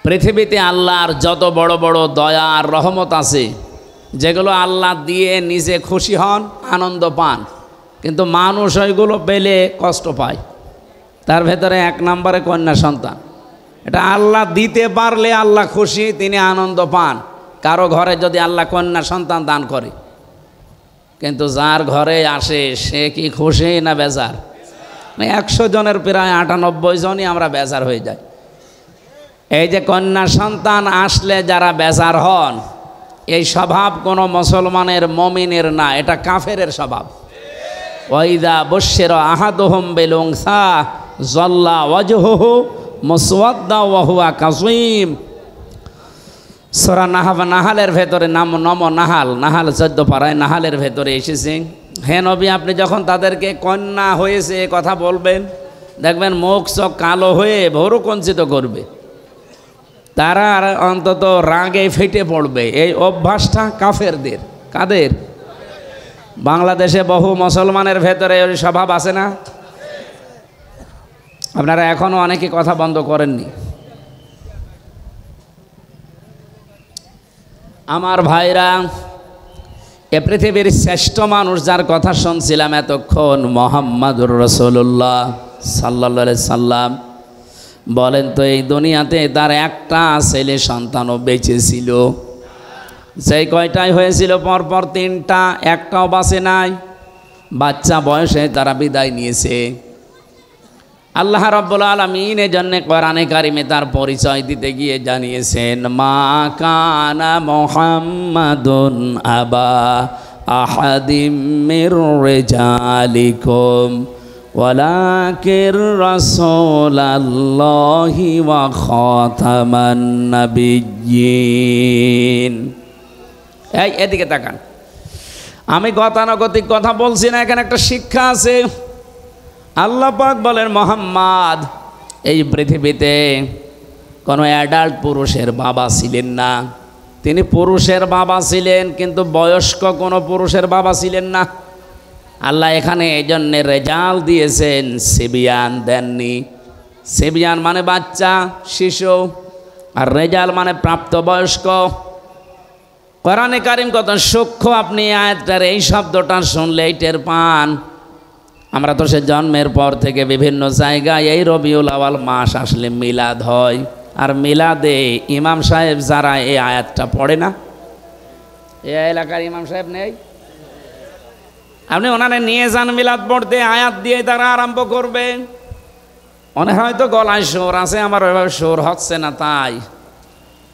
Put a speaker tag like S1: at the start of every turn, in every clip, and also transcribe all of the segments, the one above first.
S1: পৃথিবীতে আল্লাহর যত বড় বড় দয়া আর রহমত আছে, যেগুলো আল্লাহ দিয়ে নিজে খুশি হন, আনন্দ পান, কিন্তু মানুষ ওইগুলো পেলে কষ্ট পায়। তার ভেতরে 1 নম্বরে কন্যা সন্তান। এটা আল্লাহ দিতে পারলে আল্লাহ খুশি, তিনি আনন্দ পান। কারো ঘরে যদি আল্লাহ কন্যা সন্তান দান করে, কিন্তু যার ঘরে আসে সে কি খুশি না বেজার? 100 জনের প্রায় 98 জনই আমরা বেজার হয়ে যাই। এই যে কন্যা সন্তান আসলে যারা বেজার হন, এই স্বভাব কোনো মুসলমানের মুমিনের না, এটা কাফেরের স্বভাব। ওয়াইদা বুশশিরা আহাদুহুম বিল উনসা যাল্লা ওয়াজহুহু মুসওয়াদ্দা ওয়া হুয়া কাযীম। সূরা নাহালের ভেতরে নাহাল 14 পারায় নাহালের ভেতরে এসেছে, হে নবী আপনি যখন তাদেরকে কন্যা হয়েছে কথা বলবেন, দেখবেন মুখ চোখ কালো হয়ে ভোরু কঞ্চিত করবে, তারা অন্তত রাগে ফেটে পড়বে। এই অভ্যাসটা কাফেরদের। কাদের? বাংলাদেশে বহু মুসলমানের ভেতরে ওই স্বভাব আছে না? আপনারা এখনো অনেকে কথা বন্ধ করেননি। আমার ভাইরা, এ পৃথিবীর শ্রেষ্ঠ মানুষ যার কথা শুনছিলাম এতক্ষণ, মুহাম্মাদুর রাসূলুল্লাহ সাল্লাল্লাহু আলাইহি সাল্লাম, বলেন তো এই দুনিয়াতে তার একটা ছেলে সন্তানও বেঁচে ছিল? সেই কয়টাই হয়েছিল পরপর 3টা, একটাও বাঁচে নাই। বাচ্চা বয়সে তারা বিদায় নিয়েছে। আল্লাহ রাব্বুল আলামিন এজন্য কোরআনে কারিমে তার পরিচয় দিতে গিয়ে জানিয়েছেন, মা কানা মুহাম্মাদুন আবা আহাদিম মির রিজালিকুম ওয়ালাকির রাসূলুল্লাহি ওয়া খাতামান নাবিয়্যিন। এই এদিকে তাকান, আমি গতানুগতিক কথা বলছি না, এখানে একটা শিক্ষা আছে। আল্লাহ পাক বলেন, মুহাম্মদ এই পৃথিবীতে কোনো অ্যাডাল্ট পুরুষের বাবা ছিলেন না। তিনি পুরুষের বাবা ছিলেন, কিন্তু বয়স্ক কোনো পুরুষের বাবা ছিলেন না। আল্লাহ এখানে এই জন্যে রেজাল দিয়েছেন, সিবিয়ান দেননি। সিবিয়ান মানে বাচ্চা, শিশু, আর রেজাল মানে প্রাপ্তবয়স্ক। কোরআনে কারিম কত সূক্ষ্ম, আপনি আয়াতটার এই শব্দটা শুনলেই টের পান। আমরা তো সে জন্মের পর থেকে বিভিন্ন জায়গায় এই রবিউল আওয়াল মাস আসলে মিলাদ হয়, আর মিলাদে ইমাম সাহেব যারা এই আয়াতটা পড়ে না, এই এলাকার ইমাম সাহেব নেই, আপনি ওনারে নিয়ে যান মিলাদ পড়তে, আয়াত দিয়ে তারা আরম্ভ করবে। মনে হয়তো গলায় সুর আছে, আমার ওইভাবে সুর হচ্ছে না, তাই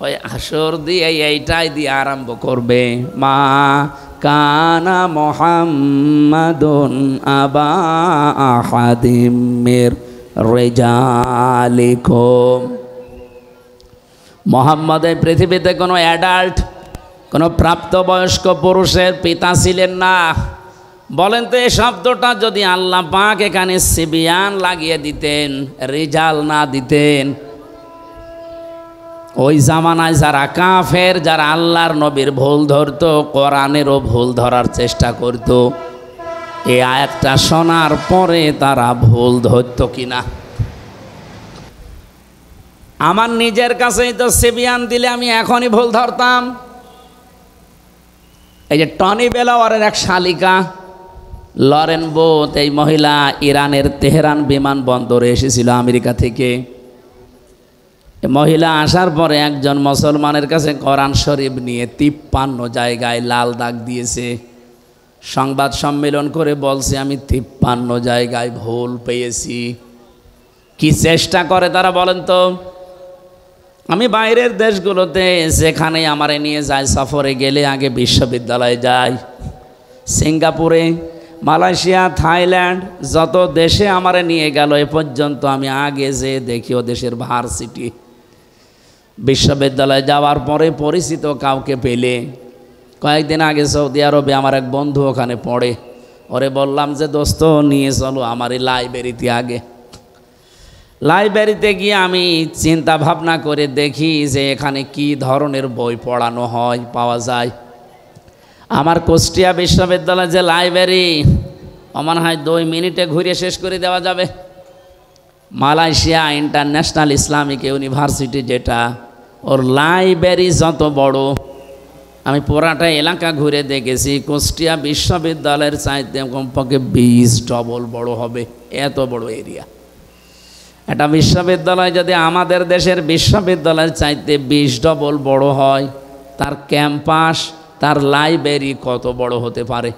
S1: ওই সুর দিয়ে এইটাই দিয়ে আরম্ভ করবে, মা কানা মুহাম্মাদুন আবা আহাদিম মির রিজালিকুম। মুহাম্মদ এই পৃথিবীতে কোনো অ্যাডাল্ট, কোনো প্রাপ্তবয়স্ক পুরুষের পিতা ছিলেন না। বলেন তো এই শব্দটা যদি আল্লাহ পাক এখানে সিবিয়ান লাগিয়ে দিতেন, রিজাল না দিতেন, ওই জামানায় যারা কাফের, যারা আল্লাহর নবীর ভুল ধরতো, কোরআনেরও ভুল ধরার চেষ্টা করত, এই আয়াতটা শোনার পরে তারা ভুল ধরতো কিনা? আমার নিজের কাছেই তো সিবিয়ান দিলে আমি এখনই ভুল ধরতাম। এই যে টনি বেলাওয়ারের এক শালিকা লরেন বোথ, এই মহিলা ইরানের তেহরান বিমানবন্দরে এসেছিল আমেরিকা থেকে। মহিলা আসার পরে একজন মুসলমানের কাছে কোরআন শরীফ নিয়ে 53 জায়গায় লাল দাগ দিয়েছে। সংবাদ সম্মেলন করে বলছে, আমি 53 জায়গায় ভুল পেয়েছি। কি চেষ্টা করে তারা বলেন তো? আমি বাইরের দেশগুলোতে যেখানে আমারে নিয়ে যায়, সফরে গেলে আগে বিশ্ববিদ্যালয়ে যাই, সিঙ্গাপুরে, মালয়েশিয়া, থাইল্যান্ড, যত দেশে আমারে নিয়ে গেল এ পর্যন্ত আমি আগে যে দেখি ও দেশের ভার্সিটি, বিশ্ববিদ্যালয়ে যাওয়ার পরে পরিচিত কাউকে পেলে, কয়েকদিন আগে সৌদি আরবে আমার এক বন্ধু ওখানে পড়ে, ওরে বললাম যে দোস্ত নিয়ে চলো আমার এই লাইব্রেরিতে। আগে লাইব্রেরিতে গিয়ে আমি চিন্তা ভাবনা করে দেখি যে এখানে কি ধরনের বই পড়ানো হয়, পাওয়া যায়। আমার কুষ্টিয়া বিশ্ববিদ্যালয়ের যে লাইব্রেরি, আমার হয় 2 মিনিটে ঘুরে শেষ করে দেওয়া যাবে। মালয়েশিয়া ইন্টারন্যাশনাল ইসলামিক ইউনিভার্সিটি, যেটা ওর লাইব্রেরি যত বড়, আমি পুরাটা এলাকা ঘুরে দেখেছি, কুষ্টিয়া বিশ্ববিদ্যালয়ের চাইতে কমপক্ষে 20 ডবল বড় হবে, এত বড় এরিয়া। একটা বিশ্ববিদ্যালয় যদি আমাদের দেশের বিশ্ববিদ্যালয়ের চাইতে 20 ডবল বড় হয়, তার ক্যাম্পাস, তার লাইব্রেরি কত বড় হতে পারে?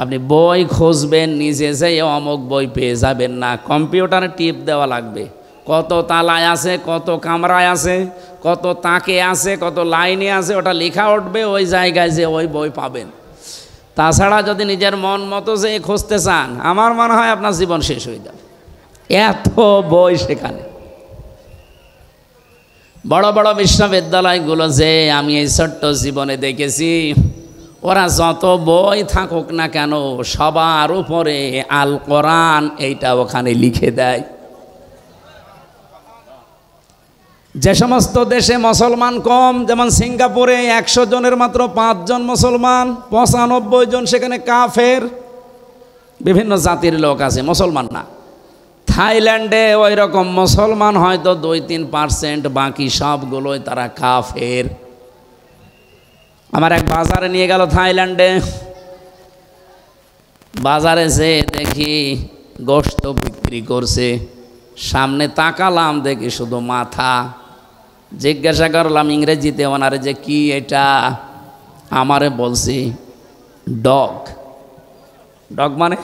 S1: আপনি বই খুঁজবেন, নিজে যেয়ে অমুক বই পেয়ে যাবেন না, কম্পিউটারে টিপ দেওয়া লাগবে। কত তালায় আছে, কত কামরায় আছে, কত তাকে আছে, কত লাইনে আছে, ওটা লেখা উঠবে, ওই জায়গায় যে ওই বই পাবেন। তাছাড়া যদি নিজের মন মতো যে খুঁজতে চান, আমার মনে হয় আপনার জীবন শেষ হয়ে যাবে, এত বই সেখানে। বড় বড় বিশ্ববিদ্যালয়গুলো যে আমি এই ছোট্ট জীবনে দেখেছি, ওরা যত বই থাকুক না কেন, সবার উপরে আল কোরআন এইটা ওখানে লিখে দেয়। যে সমস্ত দেশে মুসলমান কম, যেমন সিঙ্গাপুরে 100 জনের মাত্র 5 জন মুসলমান, 95 জন সেখানে কাফের, বিভিন্ন জাতির লোক আছে, মুসলমান না। থাইল্যান্ডে ওই রকম মুসলমান হয়তো 2-3%, বাকি সবগুলোই তারা কাফের। আমার এক বাজারে নিয়ে গেল থাইল্যান্ডে, বাজারে যে দেখি গোশত বিক্রি করছে, সামনে তাকালাম, দেখি শুধু মাথা। জিজ্ঞাসা করলাম ইংরেজিতে ওনারে যে কি এটা, আমারে বলছি ডগ। ডগ মানে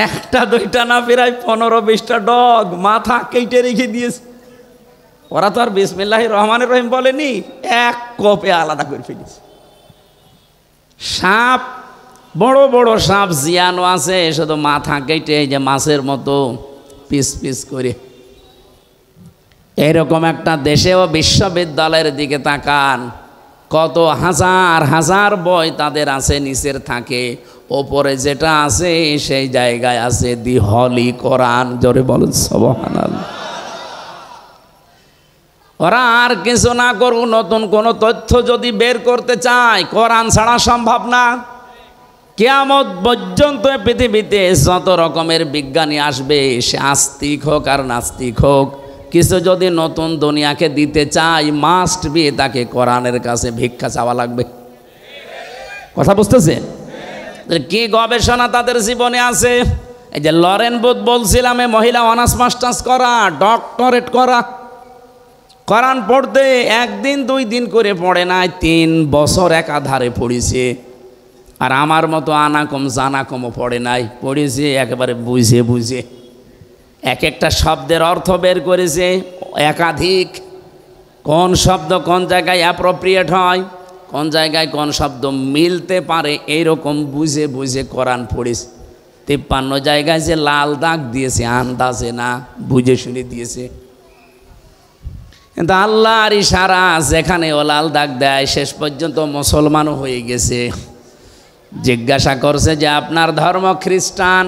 S1: একটা দুইটা না, প্রায় 15-20টা ডগ মাথা কেটে রেখে দিয়েছে। ওরা তো আর বিসমিল্লাহির রহমানির রহিম বলেনি, এক কোপে আলাদা করে ফেলেছে। সাপ, বড় বড় সাপ জিয়ানো আছে, শুধু মাথা কেটে যে মাছের মতো পিস পিস করে। এরকম একটা দেশেও বিশ্ববিদ্যালয়ের দিকে তাকান, কত হাজার হাজার বই তাদের আছে, নিচের থাকে, ওপরে যেটা আছে সেই জায়গায় আছে দি হলি কোরআন। জোরে বলুন সুবহানাল্লাহ। ওরা আর কিছু না করুক, নতুন কোনো তথ্য যদি বের করতে চায়, কোরআন ছাড়া সম্ভব না। কিয়ামত পর্যন্ত পৃথিবীতে যত রকমের বিজ্ঞানী আসবে, সে আস্তিক হোক আর নাস্তিক হোক, কিছু যদি নতুন দুনিয়াকে দিতে চায়, মাস্ট বি তাকে কোরআনের কাছে ভিক্ষা চাওয়া লাগবে। কথা বুঝতেছে? কি গবেষণা তাদের জীবনে আছে। এই যে লরেন বুথ বলছিলাম, মহিলা অনার্স মাস্টার্স করা, ডক্টরেট করা, কোরআন পড়তে 1 দিন 2 দিন করে পড়ে নাই, 3 বছর একাধারে পড়েছে। আর আমার মতো আনাকম জানাকমও পড়ে নাই, পড়েছে একেবারে বুঝে বুঝে। এক একটা শব্দের অর্থ বের করেছে একাধিক, কোন শব্দ কোন জায়গায় অ্যাপ্রোপ্রিয়েট হয়, কোন জায়গায় কোন শব্দ মিলতে পারে, এইরকম বুঝে বুঝে কোরআন পড়েছে। 53 জায়গায় যে লাল দাগ দিয়েছে, আন্দাজে না, বুঝে শুনে দিয়েছে। কিন্তু আল্লাহর ইশারা, যেখানে ও লাল দাগ দেয়, শেষ পর্যন্ত মুসলমানও হয়ে গেছে। জিজ্ঞাসা করছে যে আপনার ধর্ম খ্রিস্টান,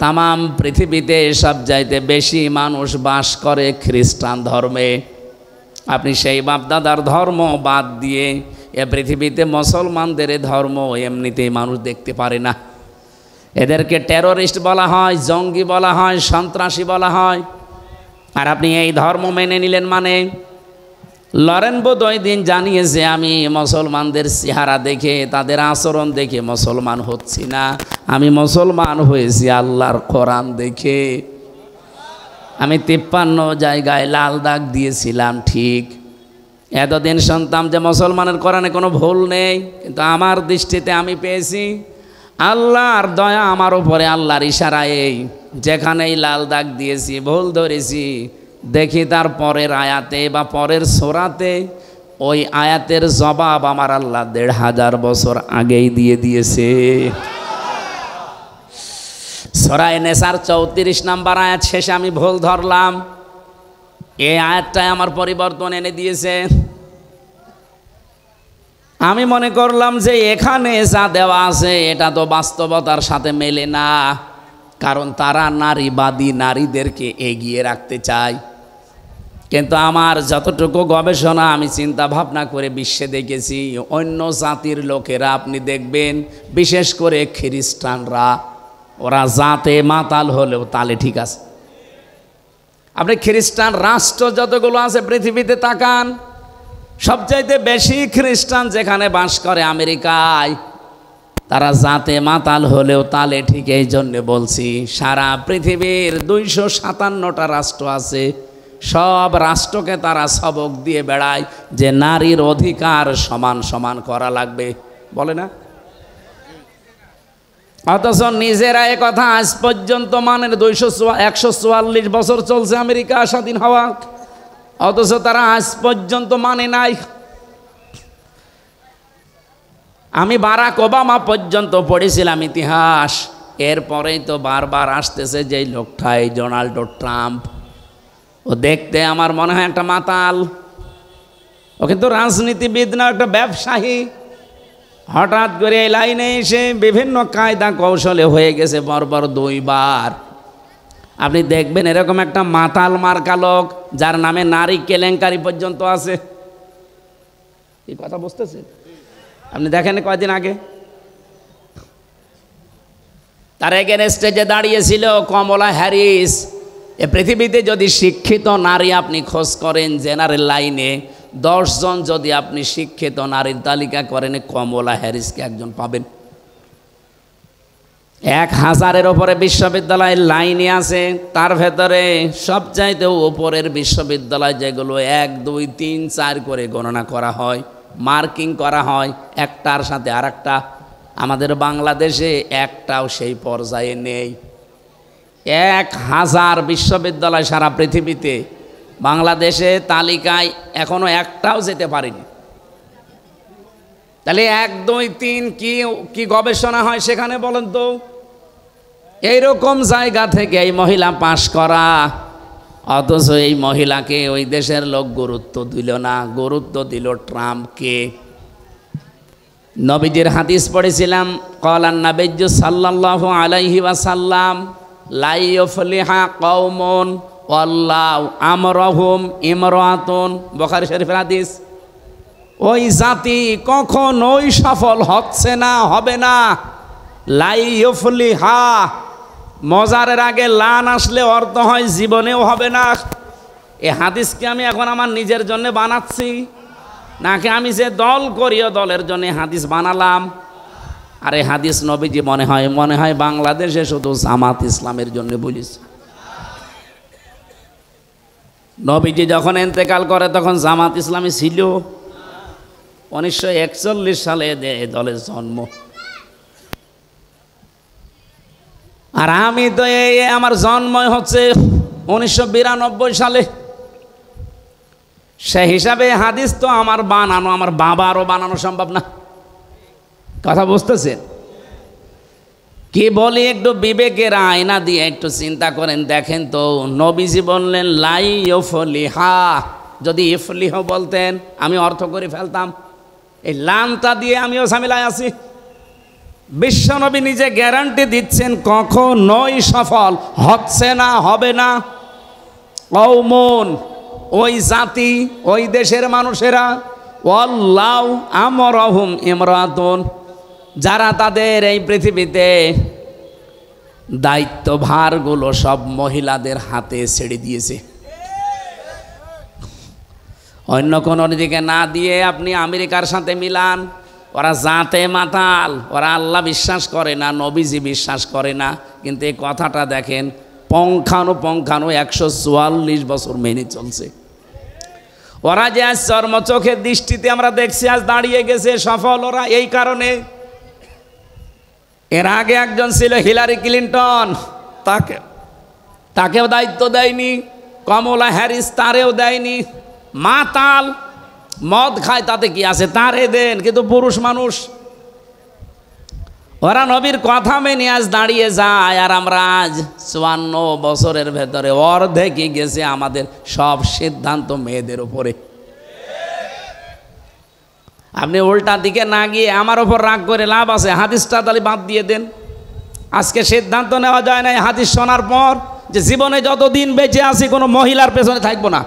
S1: তামাম পৃথিবীতে সব চাইতে বেশি মানুষ বাস করে খ্রিস্টান ধর্মে, আপনি সেই বাপদাদার ধর্ম বাদ দিয়ে এ পৃথিবীতে মুসলমানদের ধর্ম এমনিতেই মানুষ দেখতে পারে না। এদেরকে টেরোরিস্ট বলা হয়, জঙ্গি বলা হয়, সন্ত্রাসী বলা হয়। আর আপনি এই ধর্ম মেনে নিলেন মানে? লরেন বুথ ওই দিন জানিয়েছে, আমি মুসলমানদের চেহারা দেখে, তাদের আচরণ দেখে মুসলমান হচ্ছি না, আমি মুসলমান হয়েছি আল্লাহর কোরআন দেখে। আমি 53 জায়গায় লাল দাগ দিয়েছিলাম, ঠিক। এতদিন শুনতাম যে মুসলমানের কোরআনে কোনো ভুল নেই, কিন্তু আমার দৃষ্টিতে আমি পেয়েছি আল্লাহর দয়া আমার উপরে, আল্লাহর ইশারায় যেখানেই লাল দাগ দিয়েছি, ভুল ধরেছি, দেখি তার পরের আয়াতে বা পরের সূরাতে ওই আয়াতের জবাব আমার আল্লাহ 1500 বছর আগেই দিয়ে দিয়েছে। সূরা নেসার 34 নম্বর আয়াত শেষে আমি ভুল ধরলাম, এই আয়াতটাই আমার পরিবর্তন এনে দিয়েছে। আমি মনে করলাম যে এখানে যা দেওয়া আছে এটা তো বাস্তবতার সাথে মেলে না, কারণ তারা নারীবাদী, নারীদেরকে এগিয়ে রাখতে চায়। কিন্তু আমার যতটুকু গবেষণা, আমি চিন্তা ভাবনা করে বিশ্বে দেখেছি, অন্য জাতির লোকেরা আপনি দেখবেন, বিশেষ করে খ্রিস্টানরা, ওরা জাতে মাতাল হলেও তালে ঠিক আছে। আপনি খ্রিস্টান রাষ্ট্র যতগুলো আছে পৃথিবীতে তাকান, সবচাইতে বেশি খ্রিস্টান যেখানে বাস করে আমেরিকায়। তারা জাতে মাতাল হলেও তালে ঠিক। এই জন্যে বলছি, সারা পৃথিবীর 257টা রাষ্ট্র আছে, সব রাষ্ট্রকে তারা সবক দিয়ে বেড়ায় যে নারীর অধিকার সমান সমান করা লাগবে, বলে না? অথচ নিজেরা এ কথা আজ পর্যন্ত মানেন। 144 বছর চলছে আমেরিকা স্বাধীন হওয়া, অথচ তারা আজ পর্যন্ত মানে নাই। আমি বারাক ওবামা পর্যন্ত পড়েছিলাম ইতিহাস, এরপরেই তো বারবার আসতেছে যে লোকটা, এই ডোনাল্ড ট্রাম্প। ও দেখতে আমার মনে হয় একটা মাতাল, ও কিন্তু রাজনীতিবিদ না, একটা ব্যবসায়ী। হঠাৎ করে এই লাইনে এসে বিভিন্ন কায়দা কৌশলে হয়ে গেছে বর্বর 2 বার। আপনি দেখবেন এরকম একটা মাতাল মার্কা লোক যার নামে নারী কেলেঙ্কারি পর্যন্ত আছে। এই কথা বুঝতেছেন? আপনি দেখেন কয়দিন আগে তার এগেনস্টে যে দাঁড়িয়েছিল কমলা হ্যারিস। এ পৃথিবীতে যদি শিক্ষিত নারী আপনি খোঁজ করেন জেনারেল লাইনে, 10 জন যদি আপনি শিক্ষিত নারীর তালিকা করেন, কমলা হ্যারিসকে একজন পাবেন। 1000-এর ওপরে বিশ্ববিদ্যালয় লাইনে আছে, তার ভেতরে সবচাইতে উপরের বিশ্ববিদ্যালয় যেগুলো 1, 2, 3, 4 করে গণনা করা হয়, মার্কিং করা হয় একটার সাথে আরেকটা। আমাদের বাংলাদেশে একটাও সেই পর্যায়ে নেই। 1000 বিশ্ববিদ্যালয় সারা পৃথিবীতে, বাংলাদেশে তালিকায় এখনো একটাও যেতে পারেনি। তাহলে 1, 2, 3 কি গবেষণা হয় সেখানে বলেন তো? এইরকম জায়গা থেকে এই মহিলা পাশ করা, অথচ এই মহিলাকে ওই দেশের লোক গুরুত্ব দিল না, গুরুত্ব দিল ট্রাম্পকে। নবীজির হাদিস পড়েছিলাম, ক্বালান নাবিয়্যু সাল্লাল্লাহু আলাইহি ওয়াসাল্লাম লা ইউফলিহা কওমুন ওয়াল্লাহু আমরহুম ইমরাতুন, বুখারী শরীফের হাদিস। ওই জাতি কখনোই সফল হচ্ছে না, হবে না। লা ইউফলিহা, মজারের আগে লান আসলে অর্থ হয় জীবনেও হবে না। এই হাদিসকে আমি এখন আমার নিজের জন্য বানাচ্ছি, নাকি আমি যে দল করি ও দলের জন্য হাদিস বানালাম? আর এই হাদিস নবীজি মনে হয় বাংলাদেশে শুধু জামাত ইসলামের জন্য বলিস। নবীজি যখন ইন্তেকাল করে তখন জামাত ইসলামী ছিল। 1941 সালে এই দলের জন্ম। আর আমি তো আমার জন্মই হচ্ছে 1992 সালে। সে হিসাবে হাদিস তো আমার বানানো, আমার বাবারও বানানো সম্ভব না। কথা বুঝতেছেন? কি বলি, একটু বিবেকের আয়না দিয়ে একটু চিন্তা করেন, দেখেন তো। নবীজি বললেন লাই ইফলিহা, যদি ইফলিহ বলতেন আমি অর্থ করে ফেলতাম। এই লামটা দিয়ে আমিও ঝামেলায় আছি। বিশ্বনবী নিজে গ্যারান্টি দিচ্ছেন কখনোই সফল হচ্ছে না, হবে না। কওমুন, ওই জাতি, ওই দেশের মানুষেরা, ওয়াল্লাহু আমরহুম ইমরাতুন, যারা তাদের এই পৃথিবীতে দায়িত্বভারগুলো সব মহিলাদের হাতে ছেড়ে দিয়েছে। অন্য কোনো দিকে না দিয়ে আপনি আমেরিকার সাথে মিলান, ওরা জাতে মাতাল, ওরা আল্লাহ বিশ্বাস করে না, নবীজি বিশ্বাস করে না। কিন্তু এই কথাটা দেখেন পঙ্খানু 144 বছর মেনে চলছে। ওরা যে আজ চর্মচোখের দৃষ্টিতে আমরা দেখছি আজ দাঁড়িয়ে গেছে সফল, ওরা এই কারণে। এর আগে একজন ছিল হিলারি ক্লিন্টন, তাকেও দায়িত্ব দেয়নি। কমলা হ্যারিস, তারেও দেয়নি। মাতাল, মদ খায়, তাতে কি আছে, তারে দেন। কিন্তু পুরুষ মানুষ, ওরা নবীর কথা মেনে আজ দাঁড়িয়ে যায়। আর আমরা আজ 54 বছরের ভেতরে অর্ধেকই গেছে আমাদের সব সিদ্ধান্ত মেয়েদের উপরে। আপনি উল্টা দিকে না গিয়ে আমার ওপর রাগ করে লাভ আছে? হাদিসটা তাহলে বাদ দিয়ে দেন। আজকে সিদ্ধান্ত নেওয়া যায় না হাদিস শোনার পর যে জীবনে যতদিন বেঁচে আছি কোনো মহিলার পেছনে থাকবো না।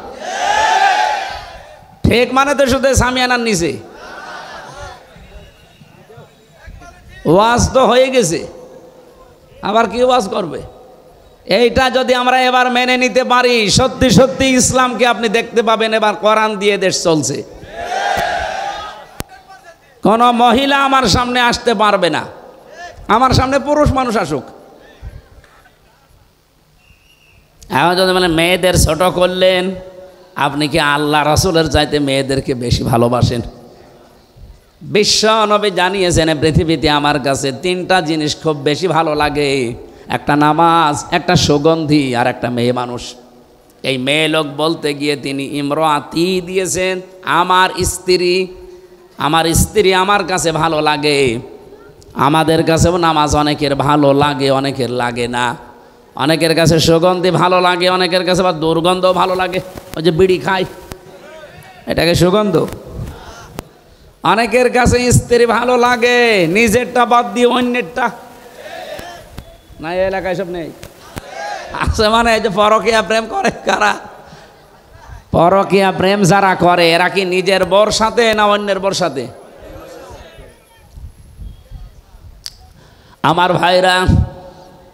S1: ঠিক মানে তো শুধু সামিয়ানার নিচে ওয়াজ তো হয়ে গেছে, আবার কি ওয়াজ করবে? এইটা যদি আমরা এবার মেনে নিতে পারি, সত্যি সত্যি ইসলামকে আপনি দেখতে পাবেন এবার কোরআন দিয়ে দেশ চলছে। কোন মহিলা আমার সামনে আসতে পারবে না, আমার সামনে পুরুষ মানুষ আসুক। এখন যদি মানে মেয়েদের ছোট করলেন, আপনি কি আল্লাহ রাসূলের চাইতে মেয়েদেরকে বেশি ভালোবাসেন? বিশ্ব নবী জানিয়েছেন পৃথিবীতে আমার কাছে তিনটা জিনিস খুব বেশি ভালো লাগে, একটা নামাজ, একটা সুগন্ধি, আর একটা মেয়ে মানুষ। এই মেয়ে লোক বলতে গিয়ে তিনি ইমরাতি দিয়েছেন, আমার স্ত্রী। আমার স্ত্রী আমার কাছে ভালো লাগে। আমাদের কাছেও নামাজ অনেকের ভালো লাগে, অনেকের লাগে না। অনেকের কাছে সুগন্ধি ভালো লাগে, অনেকের কাছে আবার দুর্গন্ধ ভালো লাগে। ওই যে বিড়ি খায়, এটাকে সুগন্ধ। অনেকের কাছে স্ত্রী ভালো লাগে, নিজেরটা বাদ দিয়ে অন্যেরটা। না এই এলাকায় সব নেই, আছে মানে এই যে পরকীয়া প্রেম করে কারা? পরকীয়া প্রেম যারা করে এরা কি নিজের বর সাথে না অন্যের বর সাথে? আমার ভাইরা,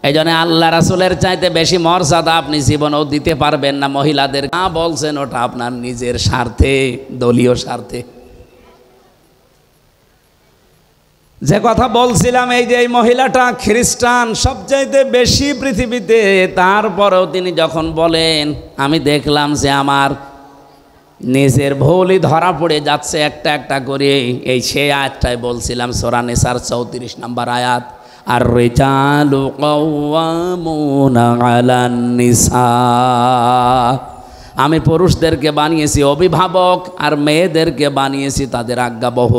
S1: এই জন্য আল্লাহ রাসূলের চাইতে বেশি মর্যাদা আপনি জীবনেও দিতে পারবেন না মহিলাদের। না বলছেন ওটা আপনার নিজের স্বার্থে, দলীয় স্বার্থে। যে কথা বলছিলাম, এই যে এই মহিলাটা খ্রিস্টান সবচাইতে বেশি পৃথিবীতে, তারপরেও তিনি যখন বলেন আমি দেখলাম যে আমার নিজের ভুলই ধরা পড়ে যাচ্ছে একটা একটা করে, এই সেই আয়াতটাই বলছিলাম, সূরা নিসার 34 নম্বর আয়াত, আর রিজালু কাওয়ামুনা আলান নিসা। আমি পুরুষদেরকে বানিয়েছি অভিভাবক আর মেয়েদেরকে বানিয়েছি তাদের আজ্ঞাবহ।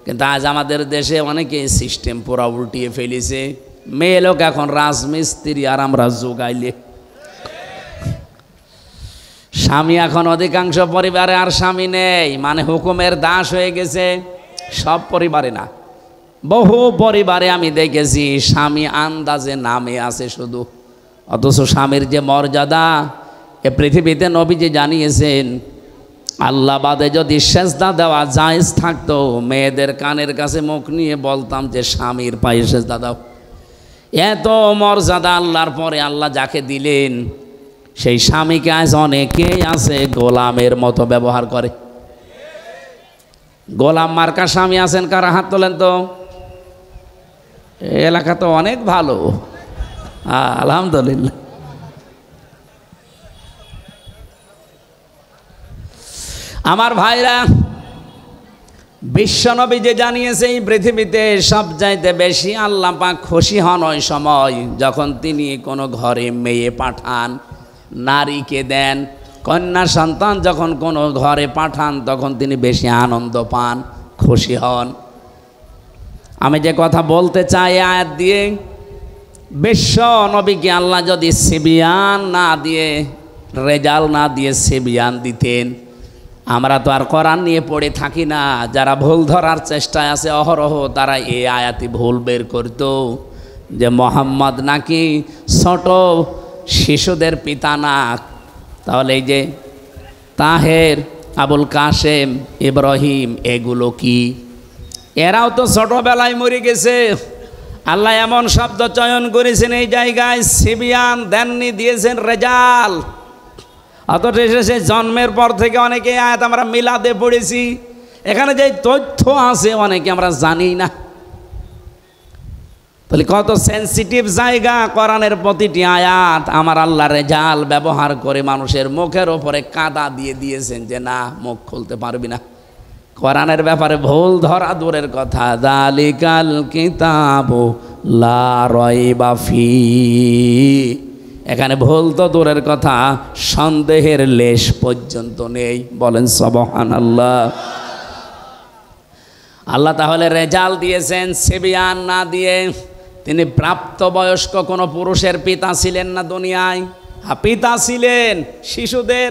S1: কিন্তু আজ আমাদের দেশে অনেকে সিস্টেম পুরা উল্টিয়ে ফেলেছে। মেয়ে লোক এখন রাজমিস্ত্রি আর আমরা যোগাইলে। স্বামী এখন অধিকাংশ পরিবারে আর স্বামী নেই, মানে হুকুমের দাস হয়ে গেছে। সব পরিবারে না, বহু পরিবারে আমি দেখেছি স্বামী আন্দাজে নামে আছে শুধু, অথচ স্বামীর যে মর্যাদা এ পৃথিবীতে নবীজি জানিয়েছেন। আল্লাহ বাদে যদি সেজদা দেওয়া জায়েজ থাকতো, মেয়েদের কানের কাছে মুখ নিয়ে বলতাম যে স্বামীর পায়ে সেজদা দাও। এত মর্যাদা আল্লাহর পরে আল্লাহ যাকে দিলেন, সেই স্বামীকে আজ অনেকেই আছে গোলামের মতো ব্যবহার করে। গোলাম মার্কা স্বামী আছেন কারা? হাত তোলেন তো। এলাকা তো অনেক ভালো, আলহামদুলিল্লাহ। আমার ভাইরা, বিশ্বনবী যে জানিয়েছে এই পৃথিবীতে সবচাইতে বেশি আল্লাহ পাক খুশি হন ওই সময় যখন তিনি কোনো ঘরে মেয়ে পাঠান, নারীকে দেন। কন্যা সন্তান যখন কোনো ঘরে পাঠান তখন তিনি বেশি আনন্দ পান, খুশি হন। আমি যে কথা বলতে চাই আয়াত দিয়ে, বিশ্ব নবীকে আল্লাহ যদি সিবিয়ান না দিয়ে, রেজাল না দিয়ে সিবিয়ান দিতেন, আমরা তো আর কোরআন নিয়ে পড়ে থাকি না। যারা ভুল ধরার চেষ্টায় আছে অহরহ, তারা এই আয়াতি ভুল বের করত যে মোহাম্মদ নাকি ছোট শিশুদের পিতা না। তাহলে এই যে তাহের, আবুল কাসেম, ইব্রাহিম, এগুলো কি? এরাও তো ছোটবেলায় মরে গেছে। আল্লাহ এমন শব্দ চয়ন করেছেন এই জায়গায়, সিবিয়ান দেননি, দিয়েছেন রেজাল। অথচ সে জন্মের পর থেকে অনেকে আয়াত আমরা মিলাদে পড়েছি, এখানে যে তথ্য আছে অনেকে আমরা জানি না। তাহলে কত সেন্সিটিভ জায়গা কোরআনের প্রতিটি আয়াত আমার আল্লাহ রেজাল ব্যবহার করে মানুষের মুখের ওপরে কাদা দিয়ে দিয়েছেন যে না, মুখ খুলতে পারবি না। কোরআনের ব্যাপারে ভুল ধরা দূরের কথা, যালিকাল কিতাবু লা রাইবা ফি, এখানে ভুল তো দূরের কথা, সন্দেহের লেশ পর্যন্ত নেই। বলেন সুবহানাল্লাহ। আল্লাহ তাহলে রেজাল দিয়েছেন সিবিয়ান না দিয়ে। তিনি প্রাপ্তবয়স্ক কোনো পুরুষের পিতা ছিলেন না দুনিয়ায়। পিতা ছিলেন শিশুদের,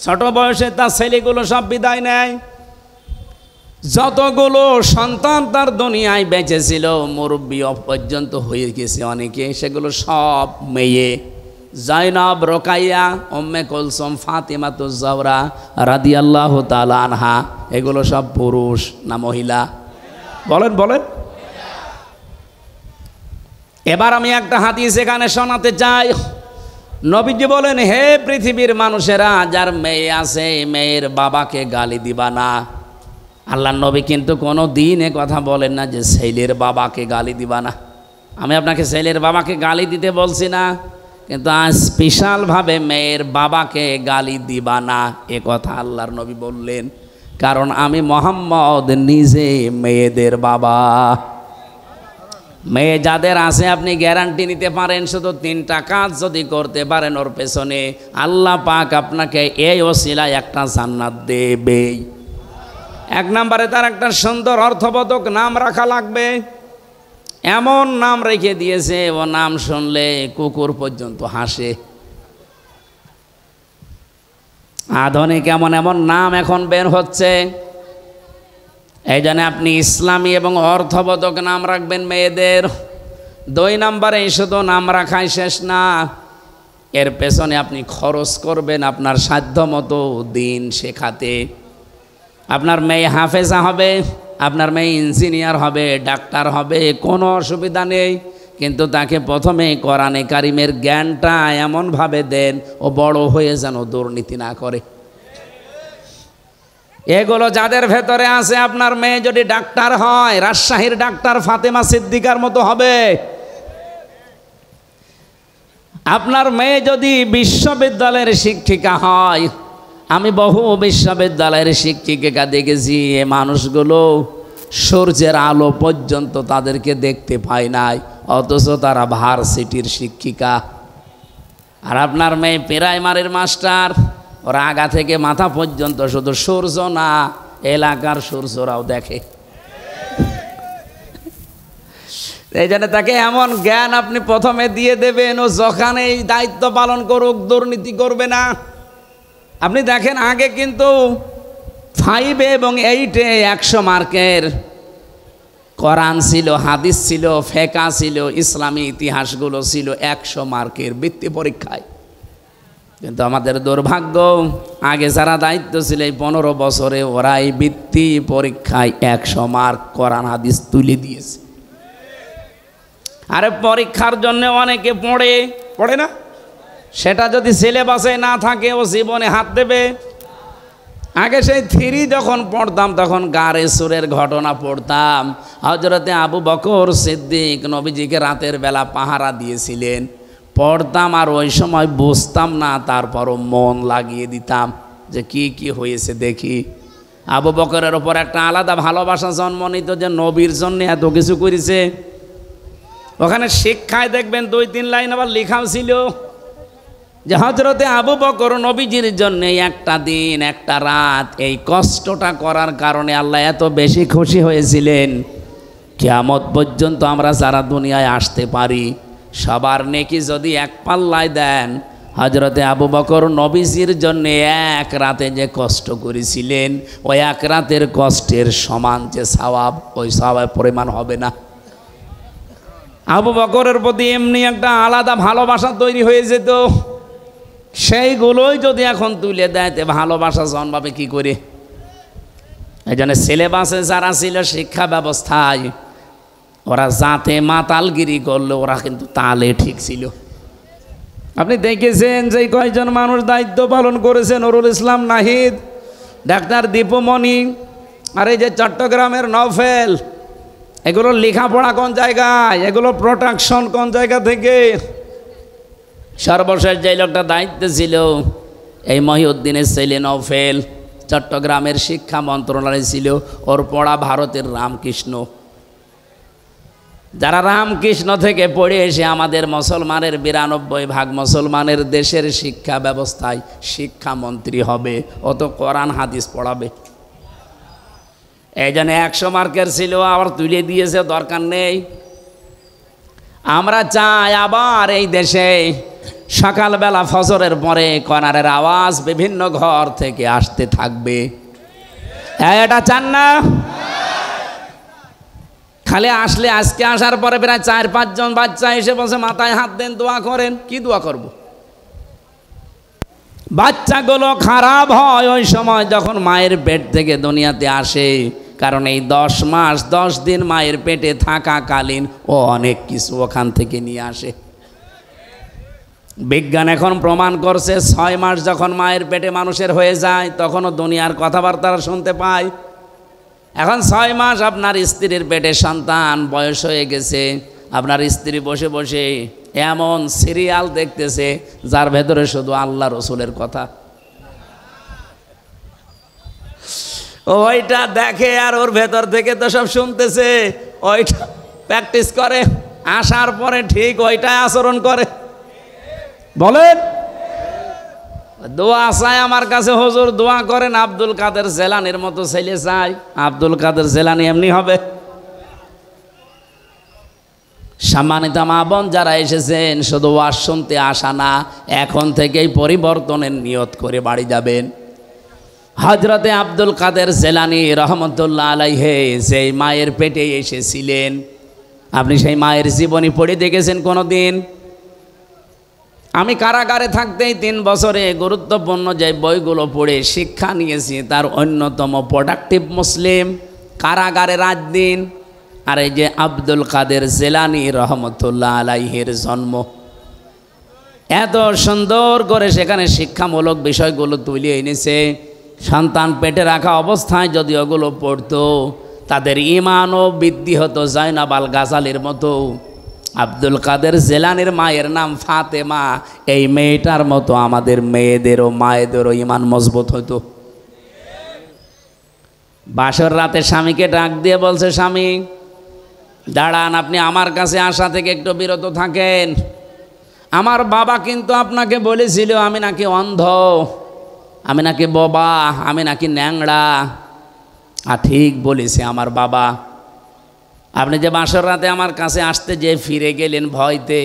S1: ছোট বয়সে তার ছেলেগুলো সব বিদায় নেয়। যতগুলো সন্তান তার দুনিয়ায় বেঁচে ছিল, মুরব্বী পর্যন্ত হয়ে গেছে অনেকে, সেগুলো সব মেয়ে। জাইনাব, রোকাইয়া, উম্মে কুলসুম, ফাতিমাতুজ জাহরা রাদিয়াল্লাহু তাআলা আনহা, এগুলো সব পুরুষ না মহিলা? বলেন বলেন। এবার আমি একটা হাদিস এখানে শোনাতে চাই। নবীজি বলেন, হে পৃথিবীর মানুষেরা, যার মেয়ে আছে মেয়ের বাবাকে গালি দিবা না। আল্লাহ নবী কিন্তু কোনো দিন এ কথা বলেন না যে ছেলের বাবাকে গালি দিবা না। আমি আপনাকে ছেলের বাবাকে গালি দিতে বলছি না, কিন্তু আজ স্পেশালভাবে মেয়ের বাবাকে গালি দিবা না এ কথা আল্লাহর নবী বললেন, কারণ আমি মুহাম্মদ নিজে মেয়েদের বাবা। মেয়ে যাদের আছে আপনি গ্যারান্টি নিতে পারেন, শুধু 3টা কাজ যদি করতে পারেন ওর পেছনে আল্লাহ পাক আপনাকে এই ওসিলায় একটা জান্নাত দেবেই। 1 নম্বরে তার একটা সুন্দর অর্থবোধক নাম রাখা লাগবে। এমন নাম রেখে দিয়েছে ও নাম শুনলে কুকুর পর্যন্ত হাসে। আধুনিক এমন এমন নাম এখন বের হচ্ছে, এই জন্য আপনি ইসলামী এবং অর্থবোধক নাম রাখবেন মেয়েদের। 2 নম্বরে শুধু নাম রাখাই শেষ না, এর পেছনে আপনি খরচ করবেন আপনার সাধ্য মতো দিন শেখাতে। আপনার মেয়ে হাফেজা হবে, আপনার মেয়ে ইঞ্জিনিয়ার হবে, ডাক্তার হবে, কোনো অসুবিধা নেই, কিন্তু তাকে প্রথমে কোরআনে কারিমের জ্ঞানটা এমনভাবে দেন ও বড় হয়ে যেন দুর্নীতি না করে। এগুলো যাদের ভেতরে আছে, আপনার মেয়ে যদি ডাক্তার হয় রাজশাহীর ডাক্তার ফাতেমা সিদ্দিকার মতো হবে। আপনার মেয়ে যদি বিশ্ববিদ্যালয়ের শিক্ষিকা হয়, আমি বহু বিশ্ববিদ্যালয়ের শিক্ষিকা দেখেছি, এ মানুষগুলো সূর্যের আলো পর্যন্ত তাদেরকে দেখতে পায় নাই, অথচ তারা ভার্সিটির শিক্ষিকা। আর আপনার মেয়ে প্রাইমারির মাস্টার, ওরা আগা থেকে মাথা পর্যন্ত শুধু সূর্য না এলাকার সূর্যরাও দেখে। এই জন্য তাকে এমন জ্ঞান আপনি প্রথমে দিয়ে দেবেন, ও যখন এই দায়িত্ব পালন করুক দুর্নীতি করবে না। আপনি দেখেন আগে কিন্তু 5 এবং 8-এ 100 মার্কের কোরআন ছিল, হাদিস ছিল, ফিকহ ছিল, ইসলামী ইতিহাসগুলো ছিল 100 মার্কের বৃত্তি পরীক্ষায়। কিন্তু আমাদের দুর্ভাগ্য, আগে যারা দায়িত্ব ছিল এই 15 বছরে ওরা এই বৃত্তি পরীক্ষায় 100 মার্ক কোরআন হাদিস তুলে দিয়েছে। আরে পরীক্ষার জন্য অনেকে পড়ে না, সেটা যদি সিলেবাসে না থাকে ও জীবনে হাত দেবে। আগে সেই 3 যখন পড়তাম তখন গারে সুরের ঘটনা পড়তাম। হযরতে আবু বকর সিদ্দিক নবীজিকে রাতের বেলা পাহারা দিয়েছিলেন, পড়তাম আর ওই সময় বুঝতাম না, তারপরও মন লাগিয়ে দিতাম যে কি কি হয়েছে দেখি। আবু বকরের ওপর একটা আলাদা ভালোবাসা জন্ম নিত যে নবীর জন্য এত কিছু করেছে। ওখানে শিক্ষায় দেখবেন 2-3 লাইন আবার লেখাও ছিল যে হযরতে আবু বকর নবীজির জন্য একটা দিন একটা রাত এই কষ্টটা করার কারণে আল্লাহ এত বেশি খুশি হয়েছিলেন, কিয়ামত পর্যন্ত আমরা যারা দুনিয়ায় আসতে পারি সবার নেকি যদি এক পাল্লায় দেন, হযরতে আবু বকর নবীজির জন্য এক রাতে যে কষ্ট করেছিলেন ওই এক রাতের কষ্টের সমান যে সওয়াব, ওই সওয়াবের পরিমাণ হবে না। আবু বকরের প্রতি এমনি একটা আলাদা ভালোবাসা তৈরি হয়ে যেত, সেইগুলোই যদি এখন তুলে দেয় তে ভালোবাসা জন্মাবে কি করে? এই জন্য সিলেবাসে যারা ছিল শিক্ষা ব্যবস্থায়, ওরা যাতে মাতালগিরি করলো ওরা কিন্তু তালে ঠিক ছিল। আপনি দেখেছেন যে কয়েকজন মানুষ দায়িত্ব পালন করেছেন, নুরুল ইসলাম নাহিদ, ডাক্তার দীপুমণি, আর এই যে চট্টগ্রামের নওফেল, এগুলো লেখাপড়া কোন জায়গায়, এগুলো প্রোটেকশন কোন জায়গা থেকে? সর্বশেষ যে লোকটা দায়িত্ব ছিল এই মহিউদ্দিনের ছেলে নওফেল, চট্টগ্রামের শিক্ষা মন্ত্রণালয় ছিল, ওর পড়া ভারতের রামকৃষ্ণ। যারা রামকৃষ্ণ থেকে পড়ে এসে আমাদের মুসলমানের 92% মুসলমানের দেশের শিক্ষা ব্যবস্থায় শিক্ষামন্ত্রী হবে, ও তো কোরআন হাদিস পড়াবে। এই জন্য 100 মার্কের ছিল আবার তুলে দিয়েছে, দরকার নেই। আমরা চাই আবার এই দেশে সকালবেলা ফজরের পরে কোরআনের আওয়াজ বিভিন্ন ঘর থেকে আসতে থাকবে। এটা চান না? খালি আসলে আজকে আসার পরে প্রায় 4-5 জন বাচ্চা এসে বসে মাথায় হাত দেন, দোয়া করেন। কি দোয়া করব? বাচ্চাগুলো খারাপ হয় ওই সময় যখন মায়ের পেট থেকে দুনিয়াতে আসে, কারণ এই 10 মাস 10 দিন মায়ের পেটে থাকাকালীন ও অনেক কিছু ওখান থেকে নিয়ে আসে। বিজ্ঞান এখন প্রমাণ করছে 6 মাস যখন মায়ের পেটে মানুষের হয়ে যায় তখনও দুনিয়ার কথাবার্তা শুনতে পায়। এখন 6 মাস আপনার স্ত্রীর পেটে সন্তান বয়স হয়ে গেছে, আপনার স্ত্রী বসে বসে এমন সিরিয়াল দেখতেছে যার ভেতরে শুধু আল্লাহ রসুলের কথা। ওইটা দেখে আর ওর ভেতর থেকে তো সব শুনতেছে, ওইটা প্র্যাকটিস করে, আসার পরে ঠিক ওইটাই আচরণ করে। বলেন, দোয়া চাই আমার কাছে, হুজুর দোয়া করেন আব্দুল কাদের জেলানির মতো ছেলে চাই। আব্দুল কাদের জেলানি এমনি হবে? সম্মানিত মা বোন যারা এসেছেন, শুধু ওয়াজ শুনতে আসা না, এখন থেকেই পরিবর্তনের নিয়ত করে বাড়ি যাবেন। হযরতে আব্দুল কাদের জেলানি রহমতুল্লাহ আলাইহি সেই মায়ের পেটে এসেছিলেন, আপনি সেই মায়ের জীবনী পড়ে দেখেছেন কোনো দিন? আমি কারাগারে থাকতেই 3 বছরে গুরুত্বপূর্ণ যে বইগুলো পড়ে শিক্ষা নিয়েছি তার অন্যতম প্রোডাক্টিভ মুসলিম কারাগারে রাত দিন। আর এই যে আব্দুল কাদের জেলানি রহমতুল্লাহ আলাইহির জন্ম, এত সুন্দর করে সেখানে শিক্ষামূলক বিষয়গুলো তুলে এনেছে। সন্তান পেটে রাখা অবস্থায় যদি ওগুলো পড়তো তাদের ঈমানও বৃদ্ধি হতো জয়নাব আল গাজালির মতো। আব্দুল কাদের জেলানির মায়ের নাম ফাতেমা, এই মেয়েটার মতো আমাদের মেয়েদেরও মায়েদেরও ঈমান মজবুত হতো। বাসর রাতে স্বামীকে ডাক দিয়ে বলছে, স্বামী দাঁড়ান, আপনি আমার কাছে আসা থেকে একটু বিরত থাকেন। আমার বাবা কিন্তু আপনাকে বলেছিল আমি নাকি অন্ধ, আমি নাকি বোবা, আমি নাকি ন্যাংড়া। আর ঠিক বলেছে আমার বাবা। আপনি যে বাসর রাতে আমার কাছে আসতে যে ফিরে গেলেন ভয়তে,